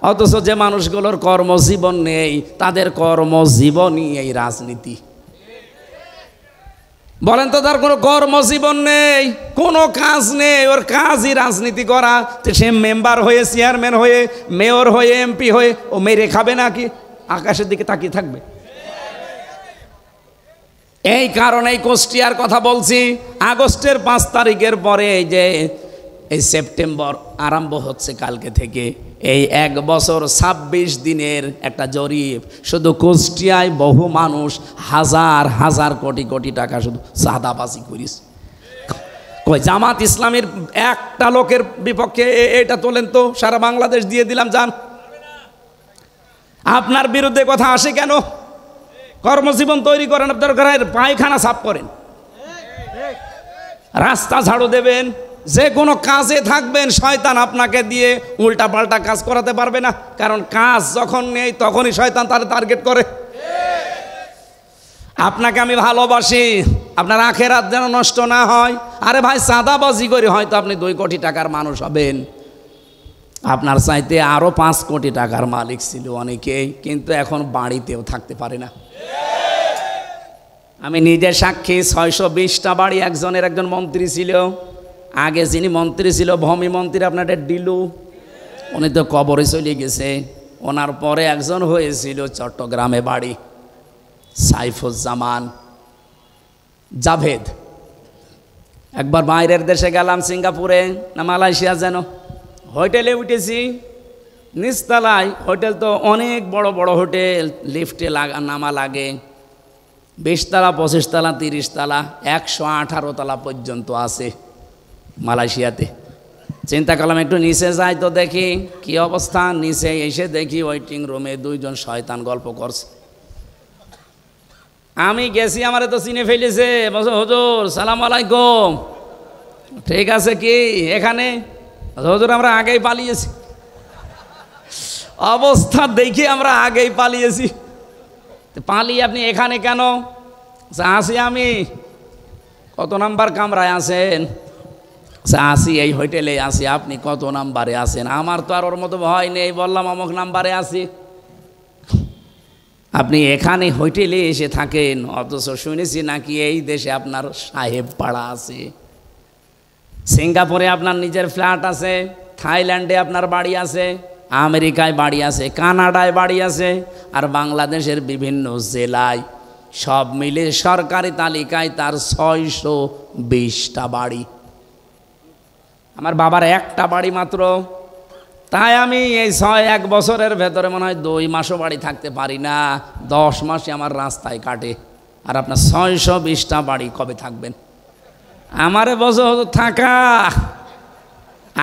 S1: অথচ যে মানুষগুলোর কর্মজীবন নেই, তাদের কর্মজীবনই এই রাজনীতি। বলেন তো, তার কোনো কর্মজীবন নেই, কোনো কাজ নেই, ওর কাজই রাজনীতি করা। সে মেম্বার হয়ে, চেয়ারম্যান হয়ে, মেয়র হয়ে, এমপি হয়ে ও মেরে খাবে নাকি? আকাশের দিকে তাকিয়ে থাকবে? এই কারণেই কুষ্টিয়ার কথা বলছি। আগস্টের 5 তারিখের পরে এই সেপ্টেম্বর আরম্ভ হচ্ছে কালকে থেকে, এই 1 বছর 26 দিনের একটা জরিপ। শুধু কুষ্টিয়ায় বহু মানুষ হাজার হাজার কোটি কোটি টাকা শুধু চাঁদাবাজি করিস। কই জামাত ইসলামের একটা লোকের বিপক্ষে এটা তোলেন তো, সারা বাংলাদেশ দিয়ে দিলাম। যান, আপনার বিরুদ্ধে কথা আসে কেন? কর্মজীবন তৈরি করেন, আপনার ঘরের পায়খানা সাফ করেন, রাস্তা ঝাড়ু দেবেন, যে কোনো কাজে থাকবেন। শয়তান আপনাকে দিয়ে উল্টা পাল্টা কাজ করাতে পারবে না, কারণ কাজ যখন নেই তখনই শয়তান তার টার্গেট করে। আপনাকে আমি ভালোবাসি, আপনার আখেরাত যেন নষ্ট না হয়। আরে ভাই, চাঁদাবাজি করে হয়তো আপনি 2 কোটি টাকার মানুষ হবেন, আপনার চাইতে আরও 5 কোটি টাকার মালিক ছিল অনেকেই, কিন্তু এখন বাড়িতেও থাকতে পারে না। আমি নিজে সাক্ষী, 620টা বাড়ি একজন মন্ত্রী ছিল। আগে যিনি মন্ত্রী ছিল ভূমি মন্ত্রী, আপনাদের ডিলু, উনি তো কবরে চলে গেছে। ওনার পরে একজন হয়েছিল চট্টগ্রামে বাড়ি, সাইফুজ্জামান জাভেদ। একবার বাইরের দেশে গেলাম, সিঙ্গাপুরে না মালয়েশিয়া যেন, হোটেলে উঠেছি নিচতলায়। হোটেল তো অনেক বড় বড় হোটেল, লিফটে নামা লাগে, 20 তলা 25 তলা 30 তলা 118 তলা পর্যন্ত আছে মালয়েশিয়াতে। চিন্তা করলাম একটু নিচে যাই তো দেখি কি অবস্থা। নিচে এসে দেখি ওয়েটিং রুমে 2 জন শয়তান গল্প করছে। আমি গেছি, আমারে তো চিনে ফেলেছে, বলছে হুজুর সালাম আলাইকুম। ঠিক আছে, কি এখানে? হুজুর আমরা আগেই পালিয়েছি। অবস্থা দেখি আমরা আগেই পালিয়েছি। পালিয়ে আপনি এখানে কেন? আসি আমি। কত নাম্বার কামরায় আছেন? আসি এই হোটেলে আসি। আপনি কত নাম্বারে আছেন? আমার তো আর ওর মতো ভয় নেই, বললাম অমুক নাম্বারে আছি। আপনি এখানে হোটেলে এসে থাকেন, অথচ শুনেছি নাকি এই দেশে আপনার সাহেব পাড়া আছে, সিঙ্গাপুরে আপনার নিজের ফ্ল্যাট আছে, থাইল্যান্ডে আপনার বাড়ি আছে, আমেরিকায় বাড়ি আছে, কানাডায় বাড়ি আছে, আর বাংলাদেশের বিভিন্ন জেলায় সব মিলে সরকারি তালিকায় তার 620টা বাড়ি। আমার বাবার একটা বাড়ি মাত্র। তাই আমি এই 1 বছরের ভেতরে মনে হয় 2 মাসও বাড়ি থাকতে পারি না, 10 মাসে আমার রাস্তায় কাটে। আর আপনার 620টা বাড়ি কবে থাকবেন? আমারে বছর থাকা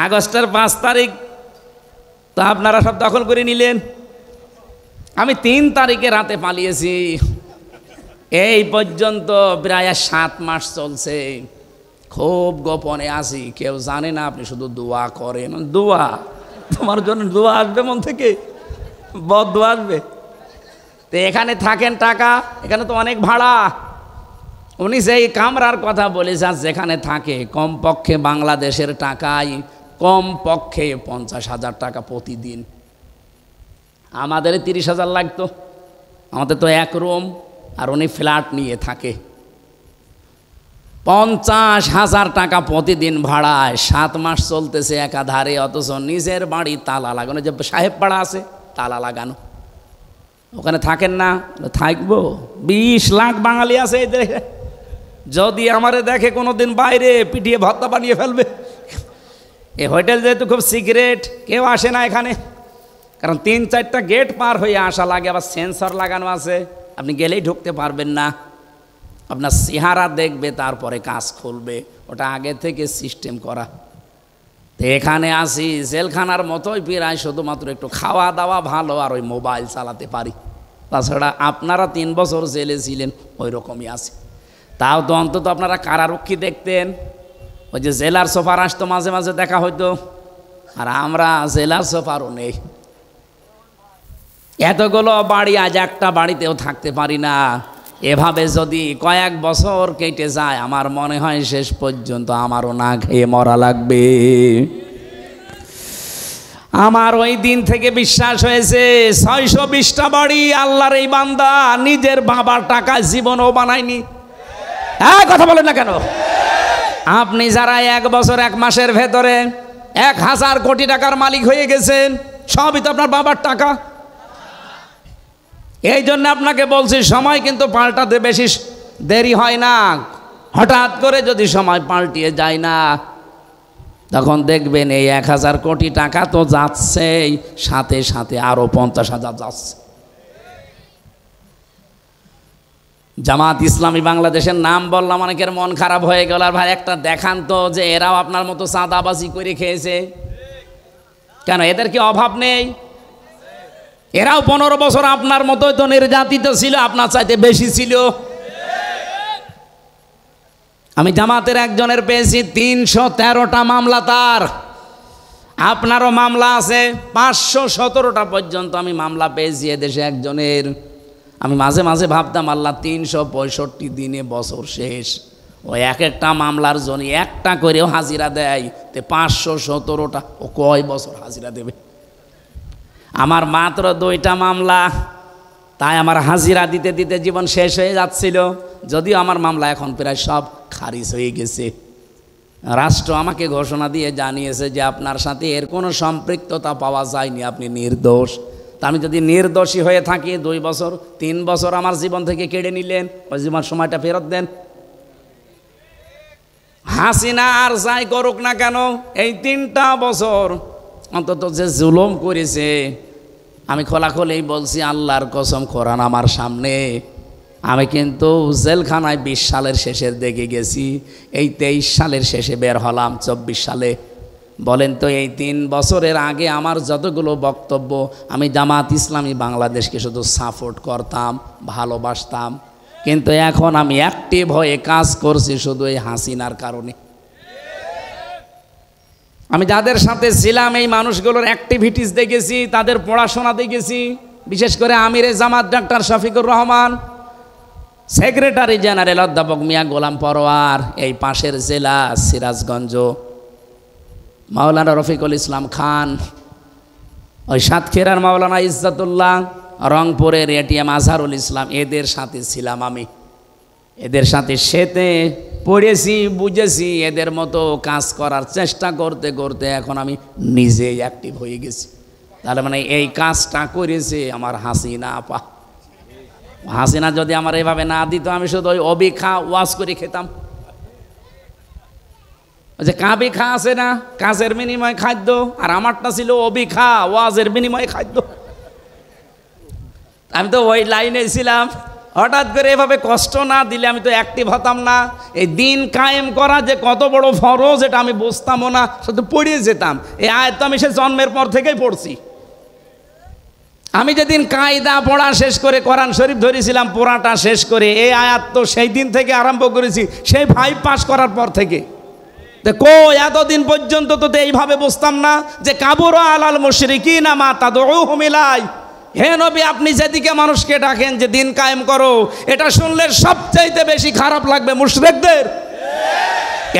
S1: আগস্টের 5 তারিখ তা আপনারা সব দখল করে নিলেন। আমি 3 তারিখে রাতে পালিয়েছি। এই পর্যন্ত প্রায় 7 মাস চলছে। খুব গোপনে আছি, কেউ জানে না। আপনি শুধু দোয়া করেন। দোয়া? তোমার জন্য দোয়া আসবে মন থেকে? বদদোয়া আসবে? তো এখানে থাকেন টাকা, এখানে তো অনেক ভাড়া। উনি সেই কামরার কথা বলেছেন যেখানে থাকে, কমপক্ষে বাংলাদেশের টাকায় কমপক্ষে 50,000 টাকা প্রতিদিন। আমাদের 30,000 লাগতো। আমাদের তো 1 রুম, আর উনি ফ্ল্যাট নিয়ে থাকে। 50,000 টাকা প্রতিদিন ভাড়ায়, 7 মাস চলতেছে একাধারে। অথচ নিজের বাড়ি তালা লাগানো, যে সাহেব পাড়া আছে তালা লাগানো, ওখানে থাকেন না। থাকবো? 20 লাখ বাঙালি আছে এই দেশে। যদি আমারে দেখে কোনোদিন বাইরে, পিটিয়ে ভর্তা বানিয়ে ফেলবে। এই হোটেল যেহেতু খুব সিক্রেট, কেউ আসে না এখানে, কারণ 3-4টা গেট পার হয়ে আসা লাগে। আবার সেন্সর লাগানো আছে, আপনি গেলেই ঢুকতে পারবেন না। আপনার চেহারা দেখবে, তারপরে কাজ খুলবে। ওটা আগে থেকে সিস্টেম করা। তো এখানে আসি জেলখানার মতোই প্রায়, শুধুমাত্র একটু খাওয়া দাওয়া ভালো, আর ওই মোবাইল চালাতে পারি। তাছাড়া আপনারা 3 বছর জেলে ছিলেন, ওই রকমই আছে। তাও তো অন্তত আপনারা কারারক্ষী দেখতেন। ওই যে জেলার সোফার আসতো, মাঝে মাঝে দেখা হইতো। আর আমরা জেলার সোফারও নেই। এতগুলো বাড়ি, আজ একটা বাড়িতেও থাকতে পারি না। এভাবে যদি কয়েক বছর কেটে যায়, আমার মনে হয় শেষ পর্যন্ত আমারও না খেয়ে মরা লাগবে। আমার ওই দিন থেকে বিশ্বাস হয়েছে, 620টা বাড়ি আল্লাহর এই বান্দা নিজের বাবার টাকায় জীবনও বানায়নি। হ্যাঁ, কথা বলেন না কেন? আপনি যারা 1 বছর 1 মাসের ভেতরে 1000 কোটি টাকার মালিক হয়ে গেছেন, সবই তো আপনার বাবার টাকা। এই জন্য আপনাকে বলছি, সময় কিন্তু পাল্টাতে বেশি দেরি হয় না। হঠাৎ করে যদি সময় পাল্টিয়ে যায় না, তখন দেখবেন এই 1000 কোটি টাকা তো যাচ্ছেই, সাথে সাথে আরো 50,000 যাচ্ছে। জামাত ইসলামী বাংলাদেশের নাম বললাম, অনেকের মন খারাপ হয়ে গেল। আর ভাই একটা দেখান তো যে এরাও আপনার মতো চাঁদাবাজি করে খেয়েছে। কেন, এদের কি অভাব নেই? এরাও 15 বছর আপনার মতোই তো নির্যাতিত ছিল, আপনার চাইতে বেশি ছিল। আমি জামাতের একজনের পেয়েছি 313টা মামলা তার, আপনারও মামলা আছে 517টা পর্যন্ত আমি মামলা পেয়েছি এদেশে একজনের। আমি মাঝে মাঝে ভাবতাম আল্লাহ 365 দিনে বছর শেষ, ওই এক একটা মামলার জন্য একটা করেও হাজিরা দেয়, তে 517টা ও কয় বছর হাজিরা দেবে? আমার মাত্র 2টা মামলা, তাই আমার হাজিরা দিতে দিতে জীবন শেষ হয়ে যাচ্ছিল। যদিও আমার মামলা এখন প্রায় সব খারিজ হয়ে গেছে। রাষ্ট্র আমাকে ঘোষণা দিয়ে জানিয়েছে যে আপনার সাথে এর কোনো সম্পৃক্ততা পাওয়া যায়নি, আপনি নির্দোষ। তা আমি যদি নির্দোষী হয়ে থাকি 2 বছর 3 বছর আমার জীবন থেকে কেড়ে নিলেন, ওই জীবন সময়টা ফেরত দেন। হাসিনা আর যাই করুক না কেন, এই 3টা বছর অন্তত যে জুলুম করেছে, আমি খোলাখুলি বলছি, আল্লাহর কসম, কোরআন আমার সামনে, আমি কিন্তু জেলখানায় 20 সালের শেষের দিকে গেছি, এই 23 সালের শেষে বের হলাম 24 সালে। বলেন তো এই 3 বছরের আগে আমার যতগুলো বক্তব্য, আমি জামাত ইসলামী বাংলাদেশকে শুধু সাপোর্ট করতাম, ভালোবাসতাম, কিন্তু এখন আমি অ্যাক্টিভ হয়ে কাজ করছি শুধু এই হাসিনার কারণে। আমি যাদের সাথে ছিলাম এই মানুষগুলোর অ্যাক্টিভিটিস দেখেছি, তাদের পড়াশোনা দেখেছি, বিশেষ করে আমিরে জামাত doctor Shafiqur Rahman, secretary general অধ্যাপক মিয়া গোলাম পরোয়ার, এই পাশের জেলা সিরাজগঞ্জ মাওলানা রফিকুল ইসলাম খান, ওই সাতক্ষীরার মাওলানা ইজ্জতুল্লাহ, রংপুরের এটিএম আজহারুল ইসলাম, এদের সাথে ছিলাম আমি। এদের সাথে সেতে পড়েছি, বুঝেছি, এদের মতো কাজ করার চেষ্টা করতে করতে এখন আমি নিজেই অ্যাক্টিভ হয়ে গেছি। তাহলে মানে এই কাজটা করেছে আমার হাসিনা আপা। হাসিনা যদি আমার এভাবে না দিত, আমি শুধু ওই অবিখা ওয়াজ করে খেতাম। যে কাবি খা আছে না, কাজের বিনিময় খাদ্য, আর আমারটা ছিল অবিখা ওয়াজের বিনিময়ে খাদ্য। আমি তো ওই লাইনে ছিলাম। হঠাৎ করে এভাবে কষ্ট না দিলে আমি তো অ্যাক্টিভ হতাম না। এই দিন কায়েম করা যে কত বড় ফরজ, এটা আমি বুঝতামও না, শুধু পড়িয়ে যেতাম। এই আয়াত তো আমি সে জন্মের পর থেকেই পড়ছি। আমি যেদিন কায়দা পড়া শেষ করে কোরআন শরীফ ধরেছিলাম পড়াটা শেষ করে, এই আয়াত তো সেই দিন থেকে আরম্ভ করেছি, সেই 5 পাস করার পর থেকে। এতদিন পর্যন্ত তো এইভাবে বুঝতাম না যে কাবুরা আলাল মুশরিকিনা মা তাদউহুম ইলাই। হে নবী, আপনি যেদিকে মানুষকে ডাকেন যে দিন কায়েম করো, এটা শুনলে সবচাইতে বেশি খারাপ লাগবে মুশরিকদের।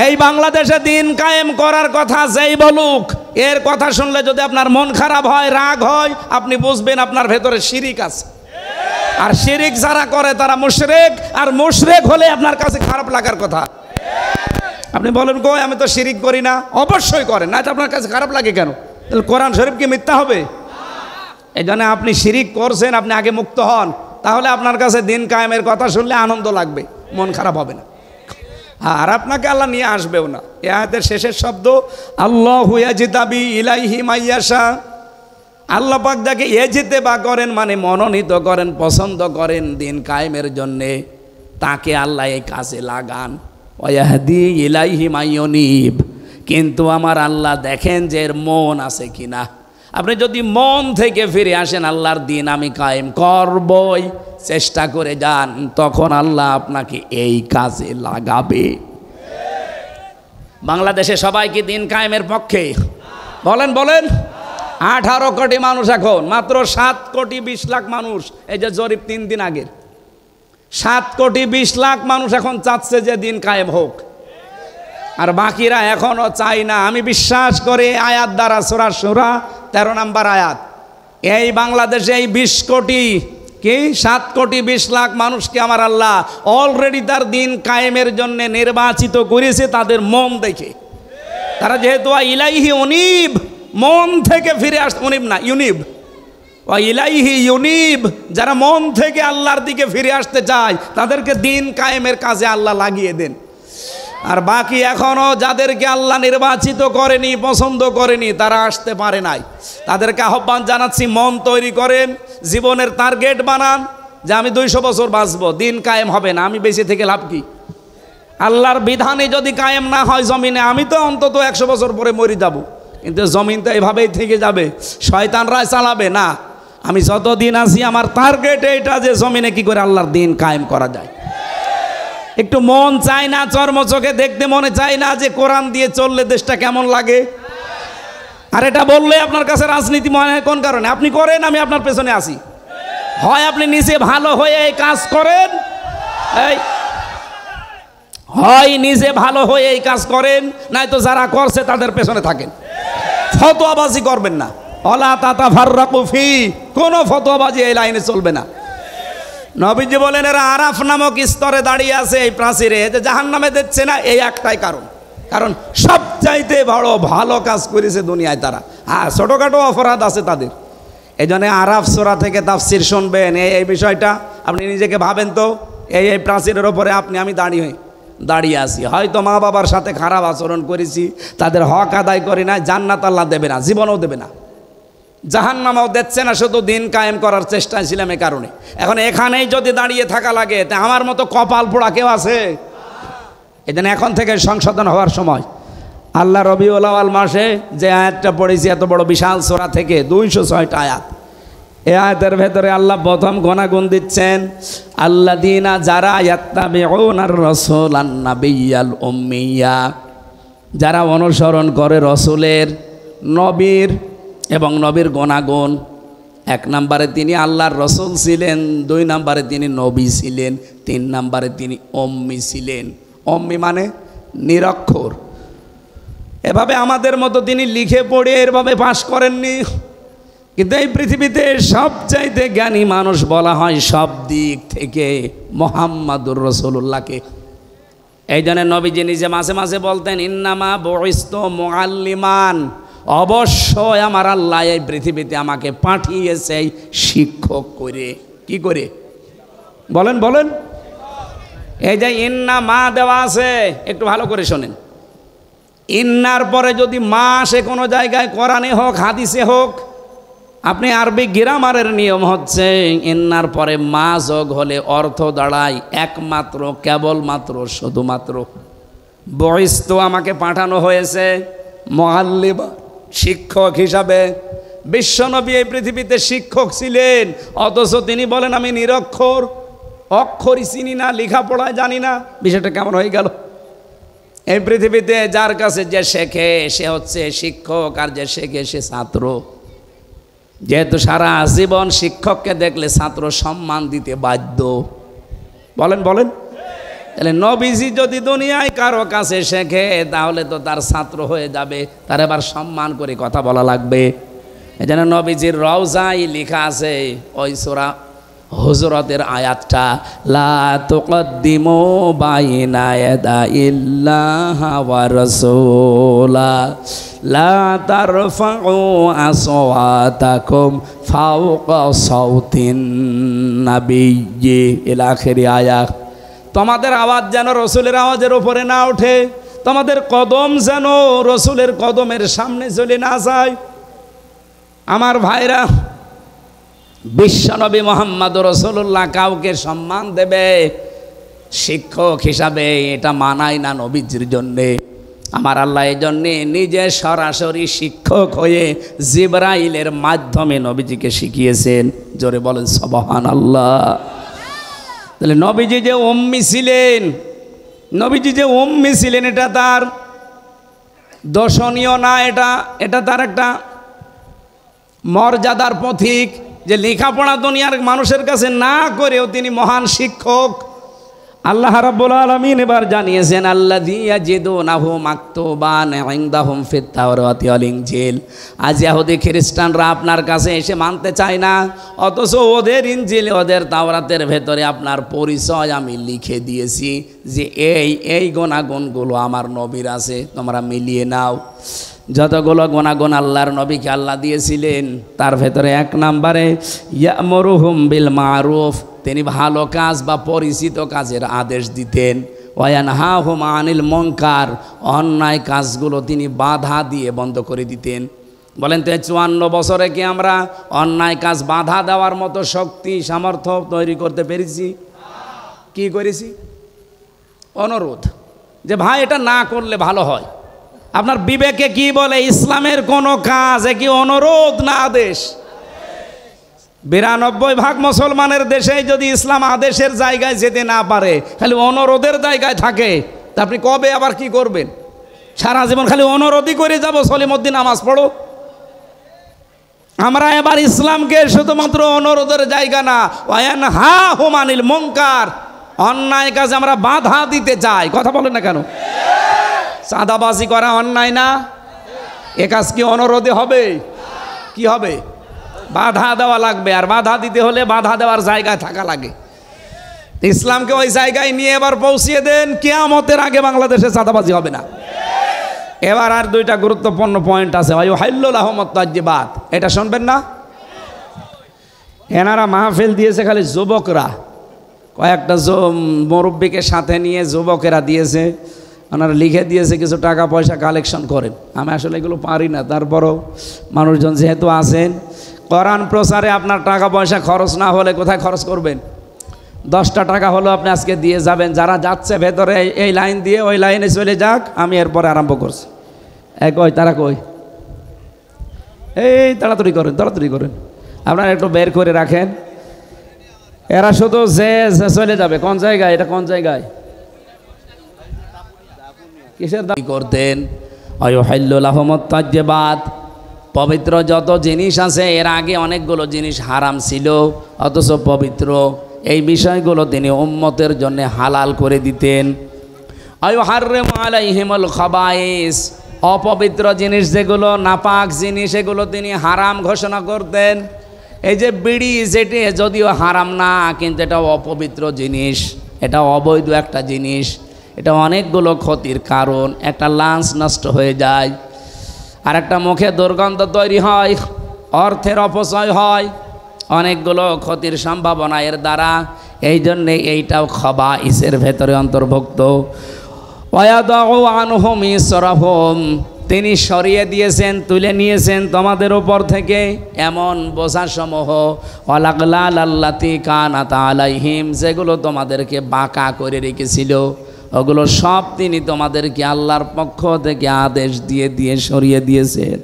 S1: এই বাংলাদেশে দিন কায়েম করার কথা যেই বলুক, এর কথা শুনলে যদি আপনার মন খারাপ হয়, রাগ হয়, আপনি বুঝবেন আপনার ভেতরে শিরিক আছে। আর শিরিক যারা করে তারা মুশরিক, আর মুশরিক হলে আপনার কাছে খারাপ লাগার কথা। আপনি বলেন কই আমি তো শিরিক করি না, অবশ্যই করেন, না আপনার কাছে খারাপ লাগে কেন? কোরআন শরীফ কি মিথ্যা হবে? এই জন্য আপনি শিরিক করছেন, আপনি আগে মুক্ত হন, তাহলে আপনার কাছে দিন কায়েমের কথা শুনলে আনন্দ লাগবে, মন খারাপ হবে না। আর আপনাকে আল্লাহ নিয়ে আসবেও না। এ আয়াতের শেষের শব্দ আল্লাহু ইয়াজতাবি ইলাইহি মাইয়াশা। আল্লাহ পাক যাকে ইজতেবা করেন মানে মনোনীত করেন, পছন্দ করেন দিন কায়েমের জন্যে, তাকে আল্লাহ এই কাজে লাগান। ওয়াহদি ইলাইহি মাইয়ুনিব। কিন্তু আমার আল্লাহ দেখেন যে এর মন আছে কিনা। আপনি যদি মন থেকে ফিরে আসেন, আল্লাহর দিন আমি কায়েম করবই, চেষ্টা করে যান, তখন আল্লাহ আপনাকে এই কাজে লাগাবে। বাংলাদেশে সবাই কি দিন কায়েমের পক্ষে? বলেন বলেন। 18 কোটি মানুষ, এখন মাত্র 7 কোটি 20 লাখ মানুষ, এই যে জরিপ 3 দিন আগের, 7 কোটি 20 লাখ মানুষ এখন চাচ্ছে যে দিন কায়েম হোক, আর বাকিরা এখনো চাই না। আমি বিশ্বাস করে আয়াত দ্বারা, সূরা শুরা 13 নম্বর আয়াত, এই বাংলাদেশে এই 20 কোটি কি 7 কোটি 20 লাখ মানুষকে আমার আল্লাহ অলরেডি তার দিন কায়েমের জন্য নির্বাচিত করেছে তাদের মন দেখে। তারা যেহেতু ইলাইহি উনিব, মন থেকে ফিরে আস, উনিব না ইউনিব, ইলাইহি ইউনিব, যারা মন থেকে আল্লাহর দিকে ফিরে আসতে চায় তাদেরকে দিন কায়েমের কাজে আল্লাহ লাগিয়ে দেন। আর বাকি এখনও যাদেরকে আল্লাহ নির্বাচিত করেনি, পছন্দ করেনি, তারা আসতে পারে নাই, তাদেরকে আহ্বান জানাচ্ছি, মন তৈরি করেন, জীবনের টার্গেট বানান যে আমি 200 বছর বাঁচবো, দিন কায়েম হবে না, আমি বেঁচে থেকে লাভ কি? আল্লাহর বিধানে যদি কায়েম না হয় জমিনে, আমি তো অন্তত 100 বছর পরে মরে যাব, কিন্তু জমিন তো এভাবেই থেকে যাবে, শয়তানরাই চালাবে না। আমি যতদিন আছি আমার টার্গেট এইটা যে জমিনে কি করে আল্লাহর দিন কায়েম করা যায়। একটু মন চায় না, চর্মচোখে দেখতে মনে চায় না যে কোরআন দিয়ে চললে দেশটা কেমন লাগে? আর এটা বললে আপনার কাছে রাজনীতি মনে হয় কোন কারণে? আপনি করেন, আমি আপনার পেছনে আসি। হয় আপনি নিজে ভালো হয়ে এই কাজ করেন, হয় নিজে ভালো হয়ে এই কাজ করেন, নয়তো যারা করছে তাদের পেছনে থাকেন। ফতোয়াবাজি করবেন না। অলা তাতাফাররাকু ফি, কোনো ফতোয়াবাজি এই লাইনে চলবে না। নবীজি বলেন এরা আরাফ নামক স্তরে দাঁড়িয়ে আছে এই প্রাচীরে, যে জাহান্নামে দিচ্ছে না, এই একটাই কারণ। কারণ সবচাইতে বড় ভালো কাজ করেছে দুনিয়ায় তারা। হ্যাঁ, ছোটোখাটো অপরাধ আছে তাদের। এই জন্য আরাফ সূরা থেকে তাফসির শুনবেন। এই বিষয়টা আপনি নিজেকে ভাবেন তো, এই প্রাচীরের ওপরে আমি দাঁড়িয়ে আছি। হয়তো মা বাবার সাথে খারাপ আচরণ করেছি, তাদের হক আদায় করি না, জান্নাত আল্লাহ দেবে না, জীবনও দেবে না, জাহান্নামও দিচ্ছে না, শুধু দিন কায়েম করার চেষ্টায় ছিলাম এ কারণে। এখন এখানেই যদি দাঁড়িয়ে থাকা লাগে, তা আমার মতো কপাল পোড়া কেউ আছে? এই জন্য এখন থেকে সংশোধন হওয়ার সময়। আল্লাহ রবিউল আউয়াল মাসে যে আয়াতটা পড়েছি এত বড় বিশাল সূরা থেকে 206টা আয়াত, এই আয়াতের ভেতরে আল্লাহ প্রথম গুণাগুণ দিচ্ছেন আল্লাযীনা যারা ইয়াত্তাবিউনার রাসূলান নাবিয়্যাল উম্মিয়্যা, যারা অনুসরণ করে রসুলের, নবীর এবং নবীর গুণাগুণ। 1 নম্বরে তিনি আল্লাহর রসুল ছিলেন, 2 নম্বরে তিনি নবী ছিলেন, 3 নম্বরে তিনি উম্মি ছিলেন। উম্মি মানে নিরক্ষর। এভাবে আমাদের মতো তিনি লিখে পড়ে এভাবে পাশ করেননি, কিন্তু এই পৃথিবীতে সবচাইতে জ্ঞানী মানুষ বলা হয় সব দিক থেকে মুহাম্মাদুর রাসূলুল্লাহকে। এই জন্য নবীজি নিজে মাঝে মাঝে বলতেন ইন্নামা বুইস্তু মুআল্লিমান, অবশ্যই আমার আল্লাহ এই পৃথিবীতে আমাকে পাঠিয়েছে শিক্ষক করে। কি করে বলেন বলেন? এই যে ইন্না মা দেওয়া আছে, একটু ভালো করে শোনেন। ইন্নার পরে যদি মা আসে কোনো জায়গায়, কোরআনে হোক হাদিসে হোক, আপনি আরবি গ্রামারের নিয়ম হচ্ছে ইন্নার পরে মা যোগ হলে অর্থ দাঁড়ায় একমাত্র, কেবলমাত্র, শুধুমাত্র। বুইস্তু আমাকে পাঠানো হয়েছে মুআল্লিমা, শিক্ষক হিসাবে। বিশ্বনবী এই পৃথিবীতে শিক্ষক ছিলেন, অথচ তিনি বলেন আমি নিরক্ষর, অক্ষরই চিনি না, লেখাপড়ায় জানি না। বিষয়টা কেমন হয়ে গেল? এই পৃথিবীতে যার কাছে যে শেখে সে হচ্ছে শিক্ষক, আর যে শেখে সে ছাত্র। যেহেতু সারা জীবন শিক্ষককে দেখলে ছাত্র সম্মান দিতে বাধ্য। বলেন বলেন? তাহলে নবীজি যদি দুনিয়ায় কারো কাছে শেখে, তাহলে তো তার ছাত্র হয়ে যাবে, তার এবার সম্মান করে কথা বলা লাগবে। এই জন্য নবীজির রওজায় লেখা আছে ওই সূরা হুজুরাতের আয়াতটা, লা তুকদ্দিমু বাইনা ইয়াদাইল্লাহি ওয়া রাসূলা লা তারফাউ আসওয়াতাকুম ফাওকা সাউতিন নাবিয়্যি ইলা আখিরি আয়াত। তোমাদের আওয়াজ যেন রসুলের আওয়াজের ওপরে না ওঠে, তোমাদের কদম যেন রসুলের কদমের সামনে চলে না যায়। আমার ভাইরা, বিশ্বনবী মুহাম্মদ রাসূলুল্লাহ কাউকে সম্মান দেবে শিক্ষক হিসাবে, এটা মানায় না নবীজির জন্যে। আমার আল্লাহ এই জন্যে নিজে সরাসরি শিক্ষক হয়ে জিবরাইলের মাধ্যমে নবীজিকে শিখিয়েছেন। জোরে বলেন সুবহানাল্লাহ। তাহলে নবীজি যে উম্মি ছিলেন, নবীজি যে উম্মি ছিলেন, এটা তার দর্শনীয় না, এটা তার একটা মর্যাদার পথিক, যে লেখাপড়া দুনিয়ার মানুষের কাছে না করেও তিনি মহান শিক্ষক। আল্লাহ রাব্বুল আলামিন এবার জানিয়েছেন আল্লাযী ইয়াজিদুনাহু মাকতুবান ইনদাহুম ফিত তাওরাতি ওয়াল ইনজিল। আজ ইহুদি খ্রিস্টানরা আপনার কাছে এসে মানতে চায় না, অথচ ওদের ইনজিল, ওদের তাওরাতের ভেতরে আপনার পরিচয় আমি লিখে দিয়েছি যে এই গুণাগুণগুলো আমার নবীর আছে, তোমরা মিলিয়ে নাও। যতগুলো গুণাগুণ আল্লাহর নবীকে আল্লাহ দিয়েছিলেন, তার ভেতরে 1 নম্বরে ইয়ামুরুহুম বিল মারুফ, তিনি ভালো কাজ বা পরিচিত কাজের আদেশ দিতেন। ওয়ায়ানহাহুম আনিল মুনকার, অন্যায় কাজগুলো তিনি বাধা দিয়ে বন্ধ করে দিতেন। বলেন তো 54 বছরে কি আমরা অন্যায় কাজ বাধা দেওয়ার মতো শক্তি সামর্থ্য তৈরি করতে পেরেছি? কি করেছি? অনুরোধ, যে ভাই এটা না করলে ভালো হয়। আপনার বিবেকে কি বলে? ইসলামের কোনো কাজ কি অনুরোধ না আদেশ? 92% মুসলমানের দেশে যদি ইসলাম আদেশের জায়গায় যেতে না পারে, খালি অনুরোধের জায়গায় থাকে, তা আপনি কবে আবার কি করবেন? সারা জীবন খালি অনুরোধই করে যাব, সলিমুদ্দিন নামাজ পড়ো। আমরা এবার ইসলামকে শুধুমাত্র অনুরোধের জায়গা না, ওয়ানহাহু আনিল মুনকার, অন্যায় কাজে আমরা বাধা দিতে চাই। কথা বলেন না কেন? চাঁদাবাজি করা অন্যায় না? এ কাজ কি অনুরোধে হবে? কি হবে? বাধা দেওয়া লাগবে, আর বাধা দিতে হলে বাধা দেওয়ার জায়গায় থাকা লাগে। ইসলামকে ওই জায়গায় নিয়ে এবার পৌঁছিয়ে দেন, কিয়ামতের আগে বাংলাদেশে চাঁদাবাজি হবে না। এবার আর দুইটা গুরুত্বপূর্ণ পয়েন্ট আছে। ওয়ায়ুহিল্লু লাহুমুত তাইয়্যিবাত, এটা শুনবেন না? এনারা মাহফিল দিয়েছে খালি যুবকরা, কয়েকটা মুরব্বীকে সাথে নিয়ে যুবকেরা দিয়েছে, ওনারা লিখে দিয়েছে কিছু টাকা পয়সা কালেকশন করেন। আমি আসলে এগুলো পারি না, তারপরও মানুষজন যেহেতু আছেন, কোরআন প্রচারে আপনার টাকা পয়সা খরচ না হলে কোথায় খরচ করবেন? 10টা টাকা হলো আপনি আজকে দিয়ে যাবেন, যারা যাচ্ছে ভেতরে এই লাইন দিয়ে ওই লাইনে চলে যাক, আমি এরপরে আরম্ভ করছি। কই তারা কই? এই তাড়াতাড়ি করেন, তাড়াতাড়ি করেন, আপনারা একটু বের করে রাখেন। এরা শুধু যে চলে যাবে। কোন জায়গায় এটা? কোন জায়গায়? কিসের দাবি করতেন? ওয়ায়ুহিল্লু লাহুমুত তাইয়্যিবাত, পবিত্র যত জিনিস আছে, এর আগে অনেকগুলো জিনিস হারাম ছিল, অথচ পবিত্র এই বিষয়গুলো তিনি উম্মতের জন্য হালাল করে দিতেন। ওয়ায়ুহাররিমু আলাইহিমুল খাবায়েস, অপবিত্র জিনিস যেগুলো, নাপাক জিনিস, এগুলো তিনি হারাম ঘোষণা করতেন। এই যে বিড়ি, যেটি যদিও হারাম না, কিন্তু এটা অপবিত্র জিনিস, এটা অবৈধ একটা জিনিস, এটা অনেকগুলো ক্ষতির কারণ। একটা লাঞ্চ নষ্ট হয়ে যায়, আর একটা মুখে দুর্গন্ধ তৈরি হয়, অর্থের অপচয় হয়, অনেকগুলো ক্ষতির সম্ভাবনা এর দ্বারা। এই জন্যে এইটাও খাবাইসের ভেতরে অন্তর্ভুক্ত। ওয়ায়াদাউ আনহুম ইসরাহুম, তিনি সরিয়ে দিয়েছেন, তুলে নিয়েছেন তোমাদের উপর থেকে এমন বোঝাসমূহ, ওয়ালাগলাল আল্লাতী কানাত আলাইহিম, যেগুলো তোমাদেরকে বাঁকা করে রেখেছিল, ওগুলো সব তিনি তোমাদেরকে আল্লাহর পক্ষ থেকে আদেশ দিয়ে দিয়ে সরিয়ে দিয়েছেন।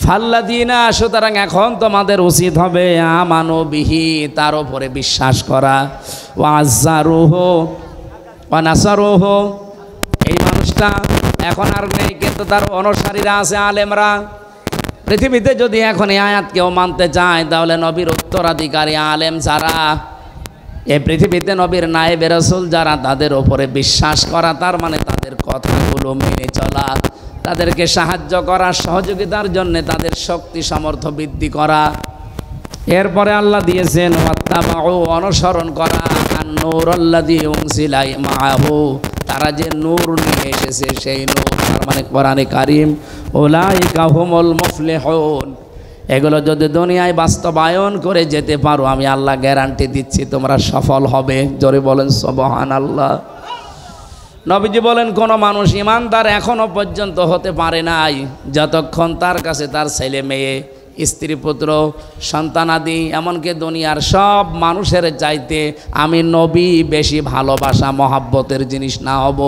S1: ফাল্লাযীনা, সুতরাং এখন তোমাদের উচিত হবে আমানু বিহি, তার উপরে বিশ্বাস করা, ওয়াজ্জারুহু ওয়া নাসারুহু, এই মানুষটা এখন আর নেই, কিন্তু তার অনুসারীরা আছে, আলেমরা। পৃথিবীতে যদি এখন এই আয়াত কেউ মানতে চায়, তাহলে নবীর উত্তরাধিকারী আলেম যারা, এই পৃথিবীতে নবীর নায়েবে রাসূল যারা, তাদের ওপরে বিশ্বাস করা, তার মানে তাদের কথাগুলো মেনে চলা, তাদেরকে সাহায্য করা, সহযোগিতার জন্য তাদের শক্তি সামর্থ্য বৃদ্ধি করা। এরপরে আল্লাহ দিয়েছেন ওয়াত্তাবাউ, অনুসরণ করা, আন-নূরাল্লাযী উনজিলা মাআহু, তারা যে নূর নিয়ে এসেছে সেই নূর, তার মানে কোরআনে কারীম। উলাইকা হুমুল মুফলিহুন, এগুলো যদি দুনিয়ায় বাস্তবায়ন করে যেতে পারো, আমি আল্লাহ গ্যারান্টি দিচ্ছি তোমরা সফল হবে। জোরে বলেন সুবহানাল্লাহ। নবীজি বলেন, কোনো মানুষ ইমানদার এখনো পর্যন্ত হতে পারে নাই যতক্ষণ তার কাছে তার ছেলে মেয়ে, স্ত্রী পুত্র, সন্তানাদি, এমনকি দুনিয়ার সব মানুষের চাইতে আমি নবী বেশি ভালোবাসা মহাব্বতের জিনিস না হব।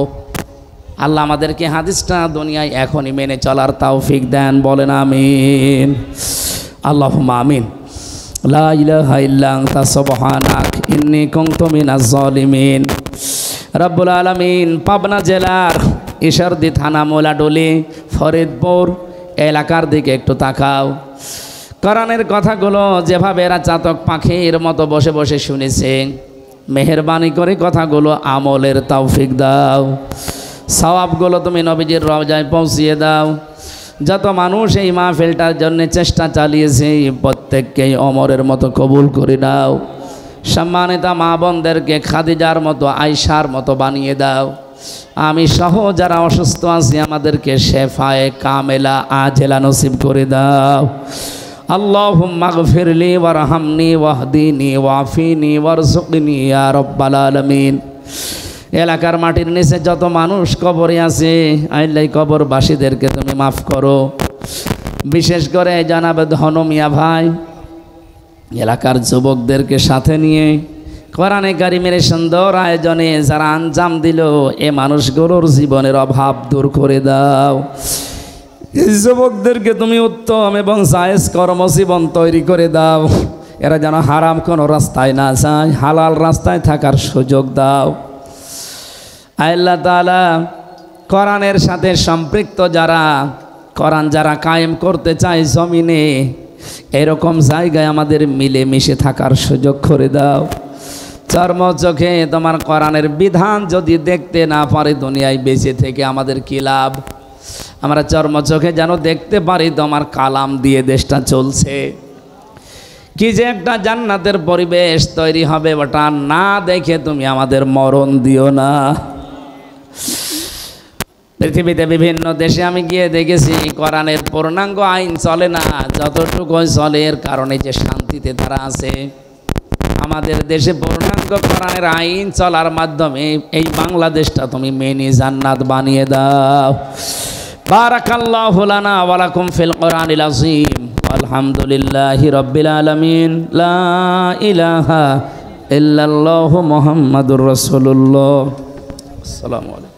S1: আল্লাহ আমাদেরকে হাদিসটা দুনিয়ায় এখনই মেনে চলার তৌফিক দেন, বলেন আমিন। আল্লাহুম্মা আমিন। লা ইলাহা ইল্লা আনতা সুবহানাক ইন্নী কুনতু মিনাজ জালিমিন। রব্বুল আলামিন পাবনা জেলার ঈশ্বরদী থানা মোলাডোলি ফরিদপুর এলাকার দিকে একটু তাকাও। কোরআনের কথাগুলো যেভাবে এরা চাতক পাখির মতো বসে বসে শুনেছে, মেহেরবানি করে কথাগুলো আমলের তৌফিক দাও। সওয়াবগুলো তুমি নবীজির রওজায় পৌঁছিয়ে দাও। যত মানুষ এই মাহফিলটার জন্য চেষ্টা চালিয়েছে, প্রত্যেককেই ওমরের মতো কবুল করে দাও। সম্মানিতা মা বোনদেরকে খাদিজার মতো, আয়েশার মতো বানিয়ে দাও। আমি সহ যারা অসুস্থ আছি, আমাদেরকে শেফায়ে কামেলা আজেলা নসিব করে দাও। আল্লাহুম্মা গফিরলি ওয়ারহামনি ওয়াহদিনি ওয়াফিনি ওয়ারযুকনি ইয়া রাব্বাল আলামিন। এলাকার মাটির নিচে যত মানুষ কবরে আছে, আল্লাহ কবরবাসীদেরকে তুমি মাফ করো। বিশেষ করে জানাবে ধনমিয়া ভাই এলাকার যুবকদেরকে সাথে নিয়ে কোরআনে কারিমের সুন্দর আয়োজনে যারা আঞ্জাম দিল, এ মানুষগুলোর জীবনের অভাব দূর করে দাও। এই যুবকদেরকে তুমি উত্তম এবং জায়েজ কর্মজীবন তৈরি করে দাও। এরা যেন হারাম কোনো রাস্তায় না যায়, হালাল রাস্তায় থাকার সুযোগ দাও। আল্লাহ তাআলা কোরআনের সাথে সম্পৃক্ত যারা, কোরআন যারা কায়েম করতে চায় জমিনে, এরকম জায়গায় আমাদের মিলেমিশে থাকার সুযোগ করে দাও। চর্ম চোখে তোমার কোরআনের বিধান যদি দেখতে না পারি দুনিয়ায় বেঁচে থেকে আমাদের কি লাভ? আমরা চর্ম চোখে যেন দেখতে পারি তোমার কালাম দিয়ে দেশটা চলছে, কি যে একটা জান্নাতের পরিবেশ তৈরি হবে, ওটা না দেখে তুমি আমাদের মরণ দিও না। পৃথিবীতে বিভিন্ন দেশে আমি গিয়ে দেখেছি কোরআনের পূর্ণাঙ্গ আইন চলে না, যতটুকু চলে এর কারণে যে শান্তিতে তারা আছে। আমাদের দেশে পূর্ণাঙ্গ কোরআনের আইন চলার মাধ্যমে এই বাংলাদেশটা তুমি মিনি জান্নাত বানিয়ে দাও। বারাকাল্লাহু লানা ওয়া লাকুম ফিল কোরআনিল আযীম। আলহামদুলিল্লাহি রাব্বিল আলামিন। লা ইলাহা ইল্লাল্লাহু মুহাম্মাদুর রাসূলুল্লাহ। আসসালামু আলাইকুম।